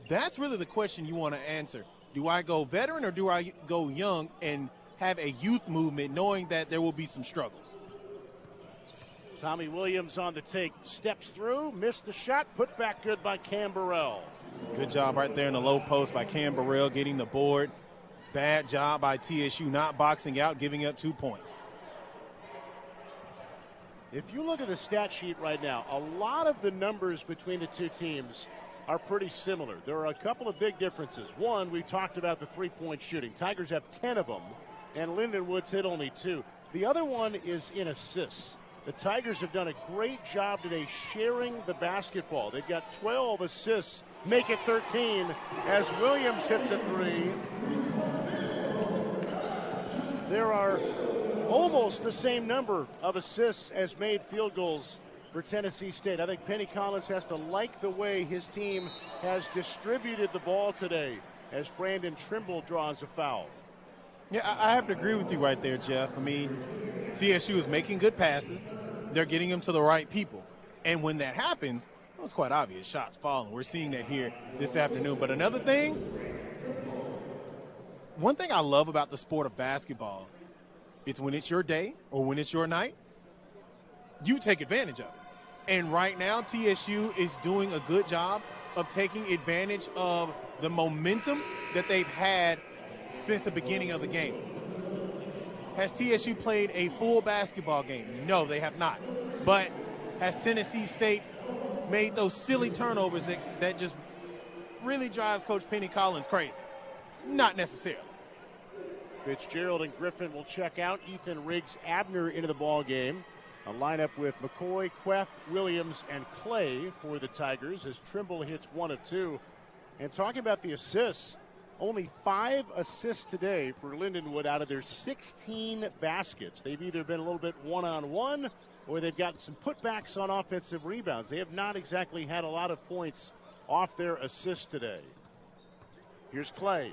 that's really the question you want to answer. Do I go veteran or do I go young and have a youth movement knowing that there will be some struggles? Tommy Williams on the take, steps through, missed the shot, put back good by Cam Burrell. Good job right there in the low post by Cam Burrell getting the board. Bad job by TSU not boxing out, giving up 2 points. If you look at the stat sheet right now, a lot of the numbers between the two teams are pretty similar. There are a couple of big differences. One, we talked about the three-point shooting. Tigers have 10 of them, and Lindenwood's hit only 2. The other one is in assists. The Tigers have done a great job today sharing the basketball. They've got 12 assists, make it 13, as Williams hits a 3. There are almost the same number of assists as made field goals for Tennessee State. I think Penny Collins has to like the way his team has distributed the ball today as Brandon Trimble draws a foul. Yeah, I have to agree with you right there, Jeff. I mean, TSU is making good passes. They're getting them to the right people. And when that happens, it was quite obvious. Shots falling. We're seeing that here this afternoon. But another thing, one thing I love about the sport of basketball, it's when it's your day or when it's your night, you take advantage of it. And right now, TSU is doing a good job of taking advantage of the momentum that they've had since the beginning of the game. Has TSU played a full basketball game? No, they have not. But has Tennessee State made those silly turnovers that just really drives Coach Penny Collins crazy? Not necessarily. Fitzgerald and Griffin will check out. Ethan Riggs Abner into the ball game. A lineup with McCoy, Queth, Williams, and Clay for the Tigers as Trimble hits 1 of 2. And talking about the assists, only 5 assists today for Lindenwood out of their 16 baskets. They've either been a little bit one-on-one or they've got some putbacks on offensive rebounds. They have not exactly had a lot of points off their assists today. Here's Clay.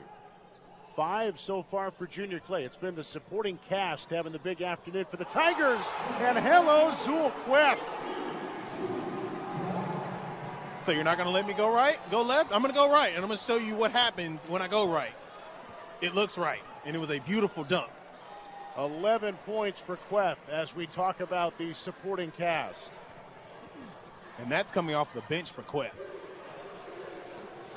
5 so far for Junior Clay. It's been the supporting cast having the big afternoon for the Tigers. And hello, Zul Queth. So you're not going to let me go right, go left? I'm going to go right, and I'm going to show you what happens when I go right. It looks right, and it was a beautiful dunk. 11 points for Queth as we talk about the supporting cast. And that's coming off the bench for Queth.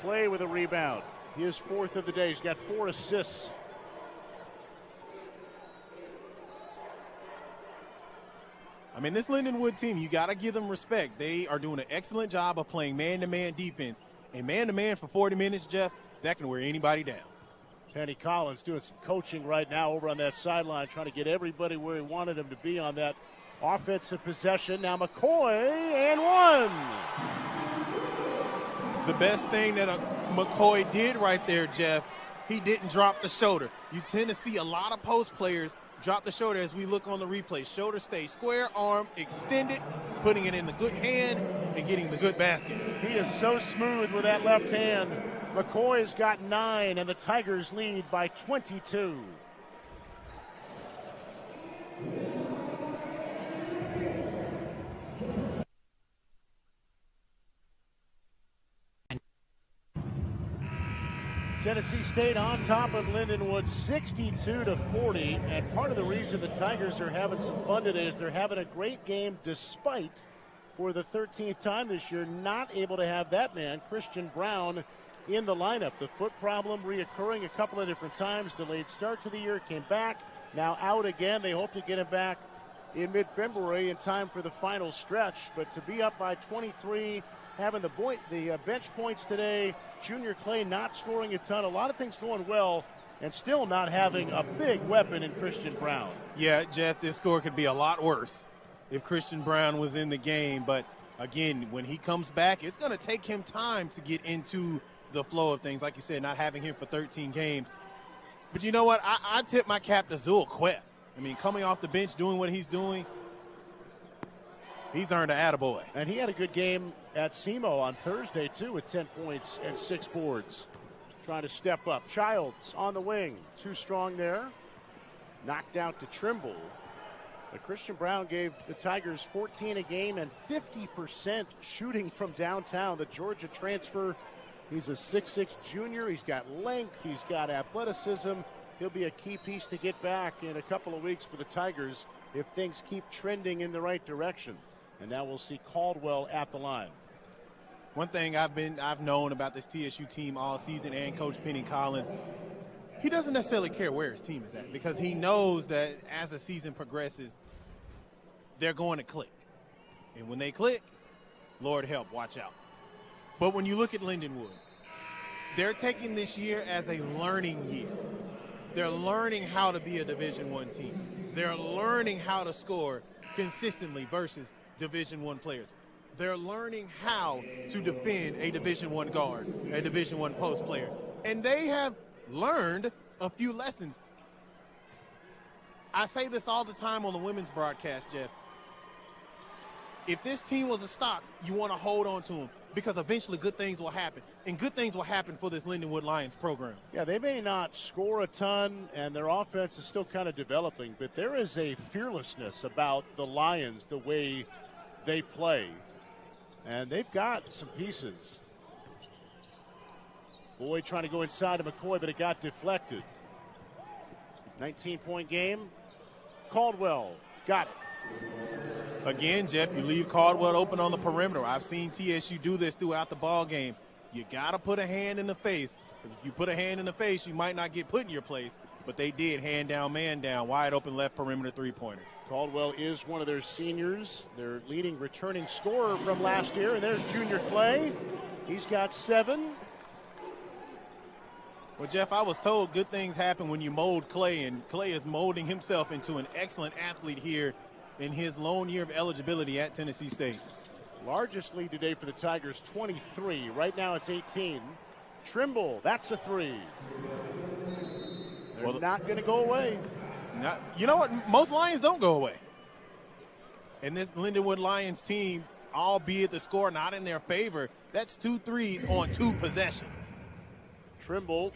Clay with a rebound. His 4th of the day. He's got 4 assists. I mean, this Lindenwood team, you got to give them respect. They are doing an excellent job of playing man-to-man defense. And man-to-man for 40 minutes, Jeff, that can wear anybody down. Penny Collins doing some coaching right now over on that sideline, trying to get everybody where he wanted them to be on that offensive possession. Now McCoy, and 1. The best thing that McCoy did right there, Jeff, he didn't drop the shoulder. You tend to see a lot of post players drop the shoulder as we look on the replay. Shoulder stays square, arm extended, putting it in the good hand and getting the good basket. He is so smooth with that left hand. McCoy's got 9, and the Tigers lead by 22. Tennessee State on top of Lindenwood 62-40, and part of the reason the Tigers are having some fun today is they're having a great game despite, for the 13th time this year, not able to have that man, Christian Brown, in the lineup. The foot problem reoccurring a couple of different times, delayed start to the year, came back, now out again. They hope to get him back in mid-February in time for the final stretch, but to be up by 23, having the bench points today, Junior Clay not scoring a ton, a lot of things going well, and still not having a big weapon in Christian Brown. Yeah, Jeff, this score could be a lot worse if Christian Brown was in the game. But, again, when he comes back, it's going to take him time to get into the flow of things. Like you said, not having him for 13 games. But you know what? I tip my cap to Zul Queth. I mean, coming off the bench, doing what he's doing, he's earned an attaboy. And he had a good game at SEMO on Thursday, too, with 10 points and 6 boards. Trying to step up. Childs on the wing. Too strong there. Knocked out to Trimble. But Christian Brown gave the Tigers 14 a game and 50% shooting from downtown. The Georgia transfer, he's a 6'6 junior. He's got length. He's got athleticism. He'll be a key piece to get back in a couple of weeks for the Tigers if things keep trending in the right direction. And now we'll see Caldwell at the line. One thing I've known about this TSU team all season and Coach Penny Collins, he doesn't necessarily care where his team is at because he knows that as the season progresses, they're going to click. And when they click, Lord help, watch out. But when you look at Lindenwood, they're taking this year as a learning year. They're learning how to be a Division I team. They're learning how to score consistently versus Division I players. They're learning how to defend a Division I guard, a Division I post player. And they have learned a few lessons. I say this all the time on the women's broadcast, Jeff. If this team was a stock, you want to hold on to them because eventually good things will happen. And good things will happen for this Lindenwood Lions program. Yeah, they may not score a ton, and their offense is still kind of developing, but there is a fearlessness about the Lions, the way they play. And they've got some pieces. Boyd trying to go inside of McCoy, but it got deflected. 19-point game. Caldwell got it. Again, Jeff, you leave Caldwell open on the perimeter. I've seen TSU do this throughout the ball game. You got to put a hand in the face, because if you put a hand in the face, you might not get put in your place. But they did, hand down, man down, wide open left perimeter three-pointer. Caldwell is one of their seniors, their leading returning scorer from last year. And there's Junior Clay. He's got 7. Well, Jeff, I was told good things happen when you mold Clay, and Clay is molding himself into an excellent athlete here in his lone year of eligibility at Tennessee State. Largest lead today for the Tigers, 23. Right now it's 18. Trimble, that's a 3. They're not going to go away. You know what? Most Lions don't go away. And this Lindenwood Lions team, albeit the score not in their favor, that's 2 threes on 2 possessions. Trimble,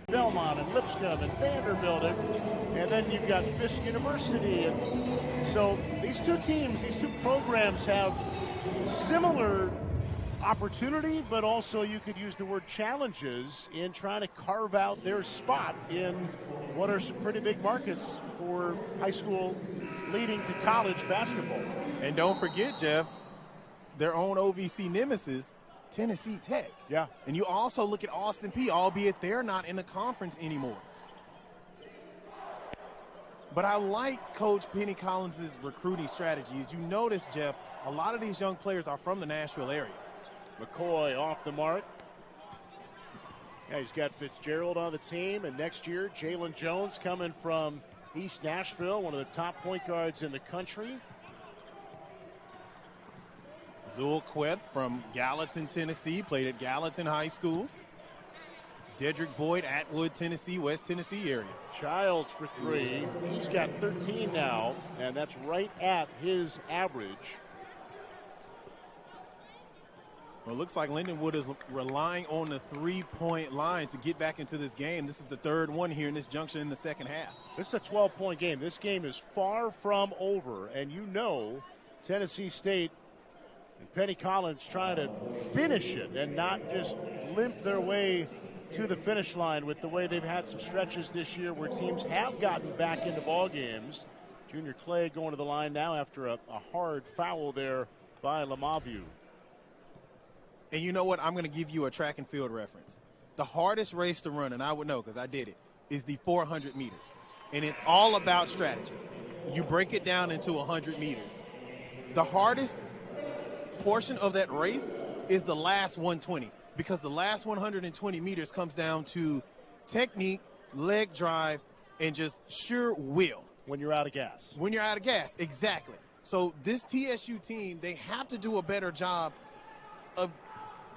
Belmont, and Lipscomb, and Vanderbilt, and then you've got Fisk University. And so these two teams, these two programs have similar opportunity, but also you could use the word challenges in trying to carve out their spot in what are some pretty big markets for high school leading to college basketball. And don't forget, Jeff, their own OVC nemesis, Tennessee Tech. Yeah. And you also look at Austin Peay, albeit they're not in the conference anymore. But I like Coach Penny Collins' recruiting strategy. As you notice, Jeff, a lot of these young players are from the Nashville area. McCoy off the mark. Yeah, he's got Fitzgerald on the team, and next year, Jalen Jones coming from East Nashville, one of the top point guards in the country. Zul Queth from Gallatin, Tennessee, played at Gallatin High School. Dedrick Boyd, Atwood, Tennessee, West Tennessee area. Childs for 3. He's got 13 now, and that's right at his average. Well, it looks like Lindenwood is relying on the three-point line to get back into this game. This is the third one here in this junction in the second half. This is a 12-point game. This game is far from over, and you know Tennessee State and Penny Collins trying to finish it and not just limp their way to the finish line with the way they've had some stretches this year where teams have gotten back into ball games. Junior Clay going to the line now after a hard foul there by Lamavu. And you know what? I'm going to give you a track and field reference. The hardest race to run, and I would know because I did it, is the 400 meters. And it's all about strategy. You break it down into 100 meters. The hardest portion of that race is the last 120, because the last 120 meters comes down to technique, leg drive, and just sheer will. When you're out of gas. When you're out of gas, exactly. So this TSU team, they have to do a better job of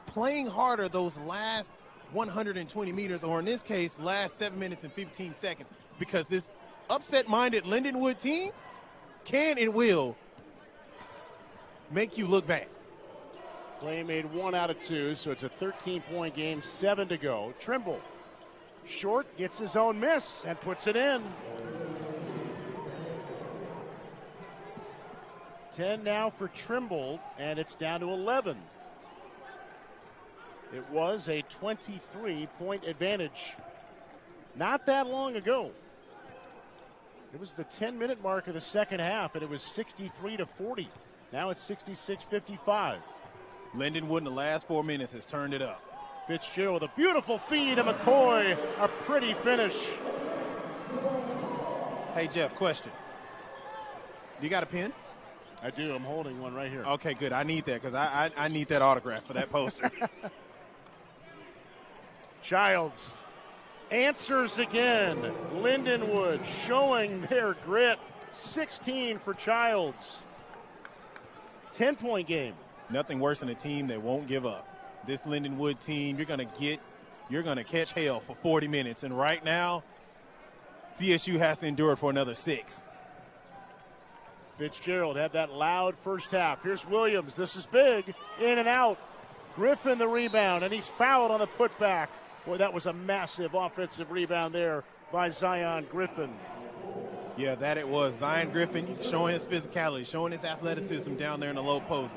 playing harder those last 120 meters, or in this case, last 7 minutes and 15 seconds, because this upset-minded Lindenwood team can and will make you look bad. Clay made 1 out of 2, so it's a 13-point game, 7 to go. Trimble, short, gets his own miss and puts it in. 10 now for Trimble, and it's down to 11. It was a 23-point advantage not that long ago. It was the 10-minute mark of the second half, and it was 63-40. Now it's 66-55. Lindenwood in the last 4 minutes has turned it up. Fitzgerald with a beautiful feed to McCoy. A pretty finish. Hey, Jeff, question. You got a pen? I do. I'm holding one right here. Okay, good. I need that because I need that autograph for that poster. Childs answers again. Lindenwood showing their grit. 16 for Childs. 10-point game. Nothing worse than a team that won't give up. This Lindenwood team, you're going to catch hell for 40 minutes. And right now, TSU has to endure it for another 6. Fitzgerald had that loud first half. Here's Williams. This is big. In and out. Griffin the rebound, and he's fouled on the putback. Boy, that was a massive offensive rebound there by Zion Griffin. Yeah, that it was. Zion Griffin showing his physicality, showing his athleticism down there in the low post.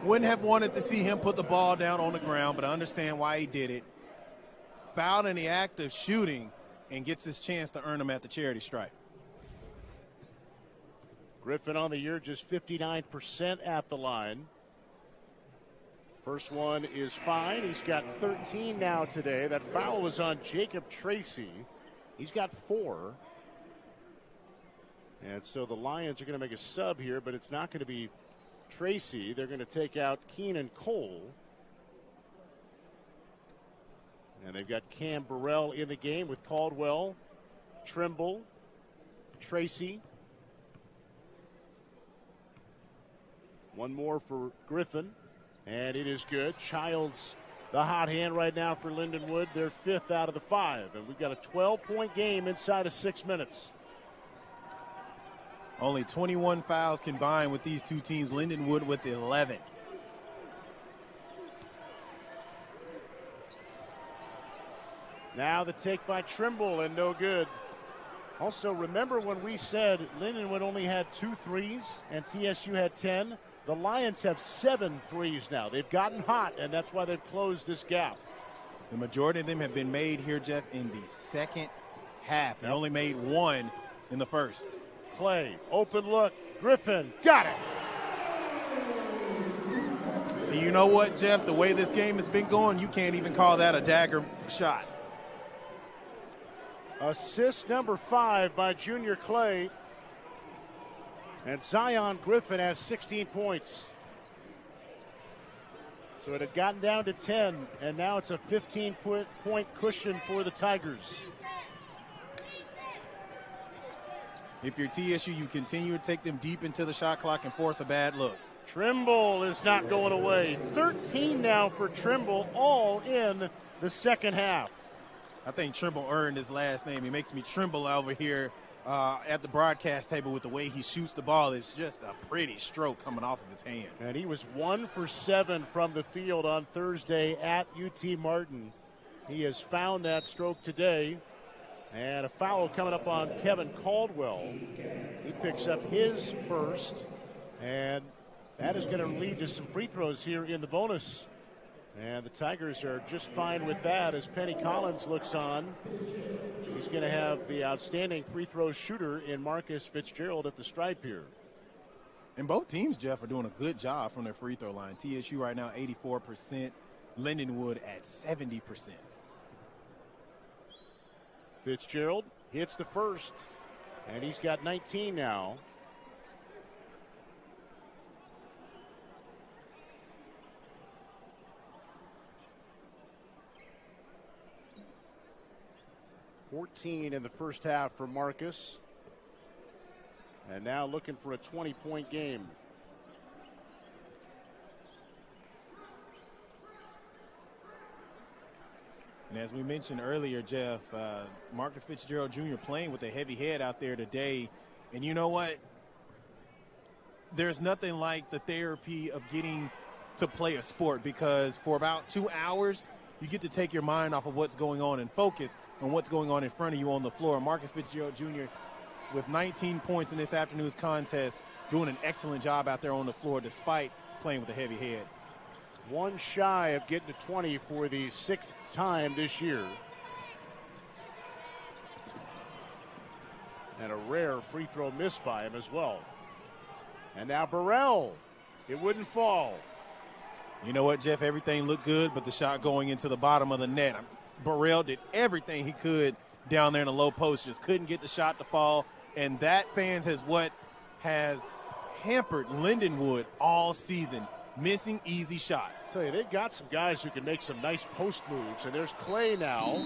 Wouldn't have wanted to see him put the ball down on the ground, but I understand why he did it. Fouled in the act of shooting and gets his chance to earn them at the charity stripe. Griffin on the year just 59% at the line. First one is fine. He's got 13 now today. That foul was on Jacob Tracy. He's got 4. And so the Lions are going to make a sub here, but it's not going to be Tracy. They're going to take out Keenan Cole. And they've got Cam Burrell in the game with Caldwell, Trimble, Tracy. One more for Griffin, and it is good. Childs, the hot hand right now for Lindenwood. They're 5th out of the 5, and we've got a 12-point game inside of 6 minutes. Only 21 fouls combined with these two teams. Lindenwood with 11. Now the take by Trimble, and no good. Also, remember when we said Lindenwood only had 2 threes and TSU had 10? The Lions have 7 threes now. They've gotten hot, and that's why they've closed this gap. The majority of them have been made here, Jeff, in the second half. They only made 1 in the first. Clay, open look. Griffin, got it. And you know what, Jeff? The way this game has been going, you can't even call that a dagger shot. Assist number 5 by Junior Clay. And Zion Griffin has 16 points. So it had gotten down to 10, and now it's a 15-point cushion for the Tigers. If you're TSU, you continue to take them deep into the shot clock and force a bad look. Trimble is not going away. 13 now for Trimble, all in the second half. I think Trimble earned his last name. He makes me tremble over here at the broadcast table with the way he shoots the ball. It's just a pretty stroke coming off of his hand. And he was 1 for 7 from the field on Thursday at UT Martin. He has found that stroke today. And a foul coming up on Kevin Caldwell. He picks up his first. And that is going to lead to some free throws here in the bonus. And the Tigers are just fine with that as Penny Collins looks on. He's going to have the outstanding free throw shooter in Marcus Fitzgerald at the stripe here. And both teams, Jeff, are doing a good job from their free throw line. TSU right now 84%, Lindenwood at 70%. Fitzgerald hits the first, and he's got 19 now. $14 in the first half for Marcus. And now looking for a 20-point game. And as we mentioned earlier, Jeff, Marcus Fitzgerald Jr. playing with a heavy head out there today. And you know what? There's nothing like the therapy of getting to play a sport, because for about 2 hours, you get to take your mind off of what's going on and focus on what's going on in front of you on the floor. Marcus Fitzgerald Jr. with 19 points in this afternoon's contest, doing an excellent job out there on the floor despite playing with a heavy head. One shy of getting to 20 for the 6th time this year. And a rare free throw miss by him as well. And now Burrell. It wouldn't fall. You know what, Jeff? Everything looked good, but the shot going into the bottom of the net. Burrell did everything he could down there in the low post, just couldn't get the shot to fall. And that, fans, is what has hampered Lindenwood all season, missing easy shots. I tell you, they've got some guys who can make some nice post moves. And there's Clay now,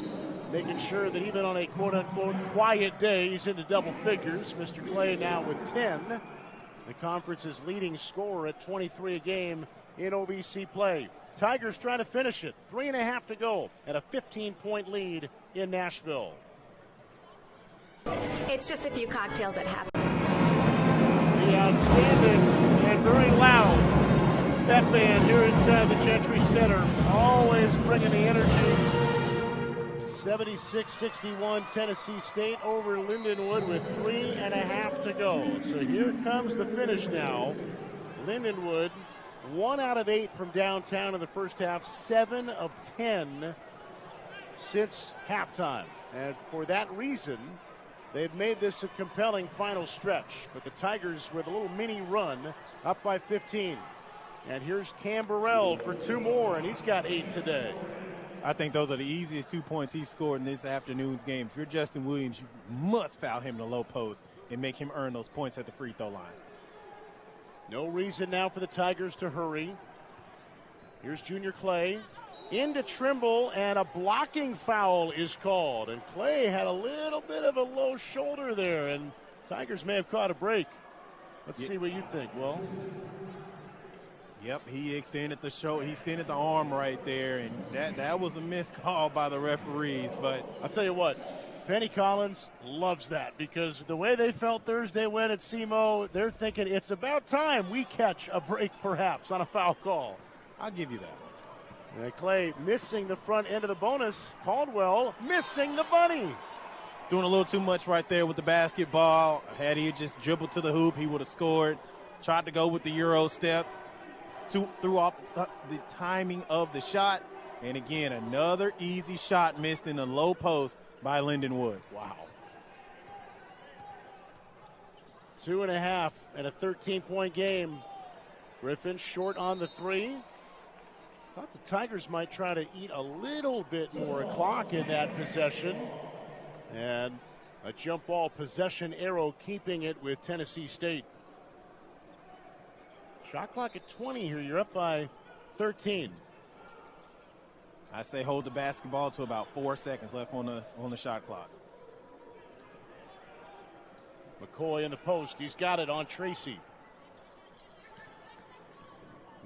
making sure that even on a quote-unquote quiet day, he's into double figures. Mr. Clay now with 10. The conference's leading scorer at 23 a game in OVC play. Tigers trying to finish it. 3.5 to go, and a 15-point lead in Nashville. It's just a few cocktails that happen. The outstanding and very loud pep band here inside the Gentry Center, always bringing the energy. 76-61 Tennessee State over Lindenwood with 3.5 to go. So here comes the finish now. Lindenwood, 1 out of 8 from downtown in the first half, 7 of 10 since halftime. And for that reason, they've made this a compelling final stretch. But the Tigers with a little mini run up by 15. And here's Cam Burrell for 2 more, and he's got 8 today. I think those are the easiest 2 points he scored in this afternoon's game. If you're Justin Williams, you must foul him in the low post and make him earn those points at the free throw line. No reason now for the Tigers to hurry. Here's Junior Clay into Trimble, and a blocking foul is called. And Clay had a little bit of a low shoulder there, and Tigers may have caught a break. Let's see what you think, Will. Yep, he extended the shoulder. He extended the arm right there, and that was a missed call by the referees. But I'll tell you what, Penny Collins loves that, because the way they felt Thursday win at SEMO, they're thinking it's about time we catch a break perhaps on a foul call. I'll give you that. And Clay missing the front end of the bonus. Caldwell missing the bunny. Doing a little too much right there with the basketball. Had he just dribbled to the hoop, he would have scored. Tried to go with the Euro step. Threw off the timing of the shot. And again, another easy shot missed in the low post by Lindenwood. Wow. 2.5 and a 13-point game. Griffin short on the 3. Thought the Tigers might try to eat a little bit more clock in that possession. And a jump ball possession arrow keeping it with Tennessee State. Shot clock at 20 here. You're up by 13. I say hold the basketball to about 4 seconds left on the shot clock. McCoy in the post. He's got it on Tracy.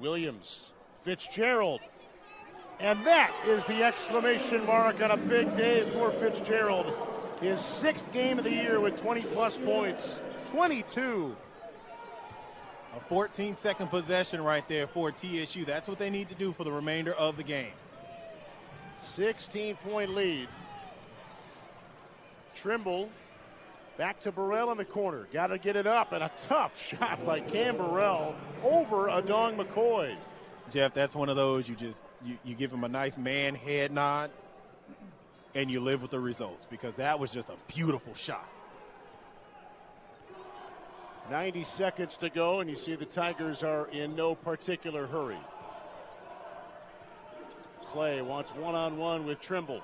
Williams. Fitzgerald. And that is the exclamation mark on a big day for Fitzgerald. His 6th game of the year with 20-plus points. 22. A 14-second possession right there for TSU. That's what they need to do for the remainder of the game. 16-point lead. Trimble back to Burrell in the corner. Got to get it up, and a tough shot by Cam Burrell over Adong McCoy. Jeff, that's one of those you give him a nice man head nod, and you live with the results, because that was just a beautiful shot. 90 seconds to go, and you see the Tigers are in no particular hurry. Clay wants one-on-one with Trimble.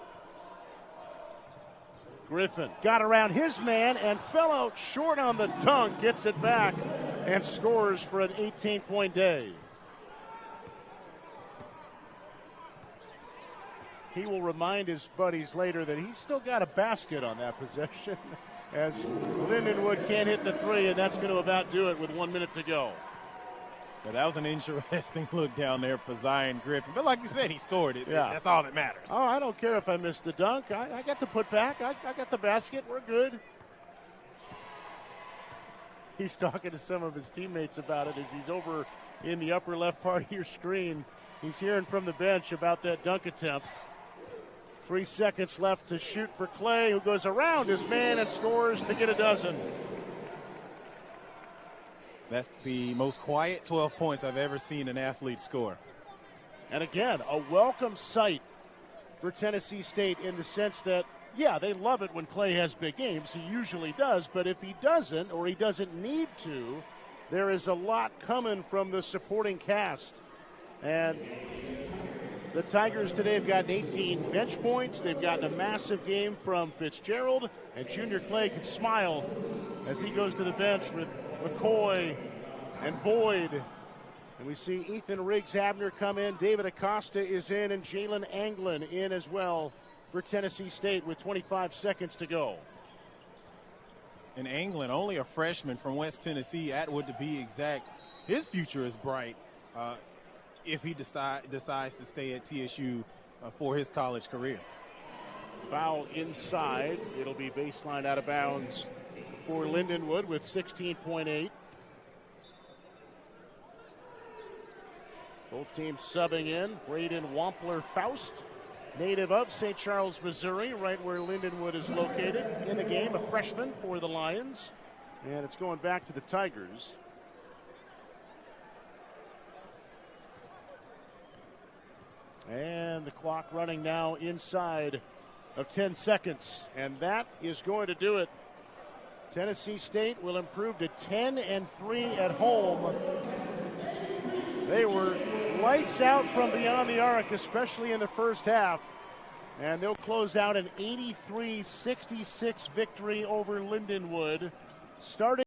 Griffin got around his man and fell out short on the dunk, gets it back, and scores for an 18-point day. He will remind his buddies later that he's still got a basket on that possession, as Lindenwood can't hit the 3, and that's going to about do it with 1 minute to go. Well, that was an interesting look down there for Zion Griffin. But like you said, he scored it. Yeah. That's all that matters. Oh, I don't care if I missed the dunk. I got the putback. I got the basket. We're good. He's talking to some of his teammates about it as he's over in the upper left part of your screen. He's hearing from the bench about that dunk attempt. 3 seconds left to shoot for Clay, who goes around his man and scores to get a dozen. That's the most quiet 12 points I've ever seen an athlete score. And again, a welcome sight for Tennessee State in the sense that, yeah, they love it when Clay has big games. He usually does, but if he doesn't, or he doesn't need to, there is a lot coming from the supporting cast. And the Tigers today have gotten 18 bench points. They've gotten a massive game from Fitzgerald, and Junior Clay can smile as he goes to the bench with McCoy and Boyd. And we see Ethan Riggs-Abner come in. David Acosta is in, and Jalen Anglin in as well for Tennessee State with 25 seconds to go. And Anglin, only a freshman from West Tennessee, Atwood to be exact. His future is bright if he decides to stay at TSU for his college career. Foul inside. It'll be baseline out of bounds for Lindenwood with 16.8. Both teams subbing in. Braden Wampler-Faust, native of St. Charles, Missouri, right where Lindenwood is located. In the game, a freshman for the Lions. And it's going back to the Tigers. And the clock running now inside of 10 seconds. And that is going to do it. Tennessee State will improve to 10-3 at home. They were lights out from beyond the arc, especially in the first half. And they'll close out an 83-66 victory over Lindenwood. Starting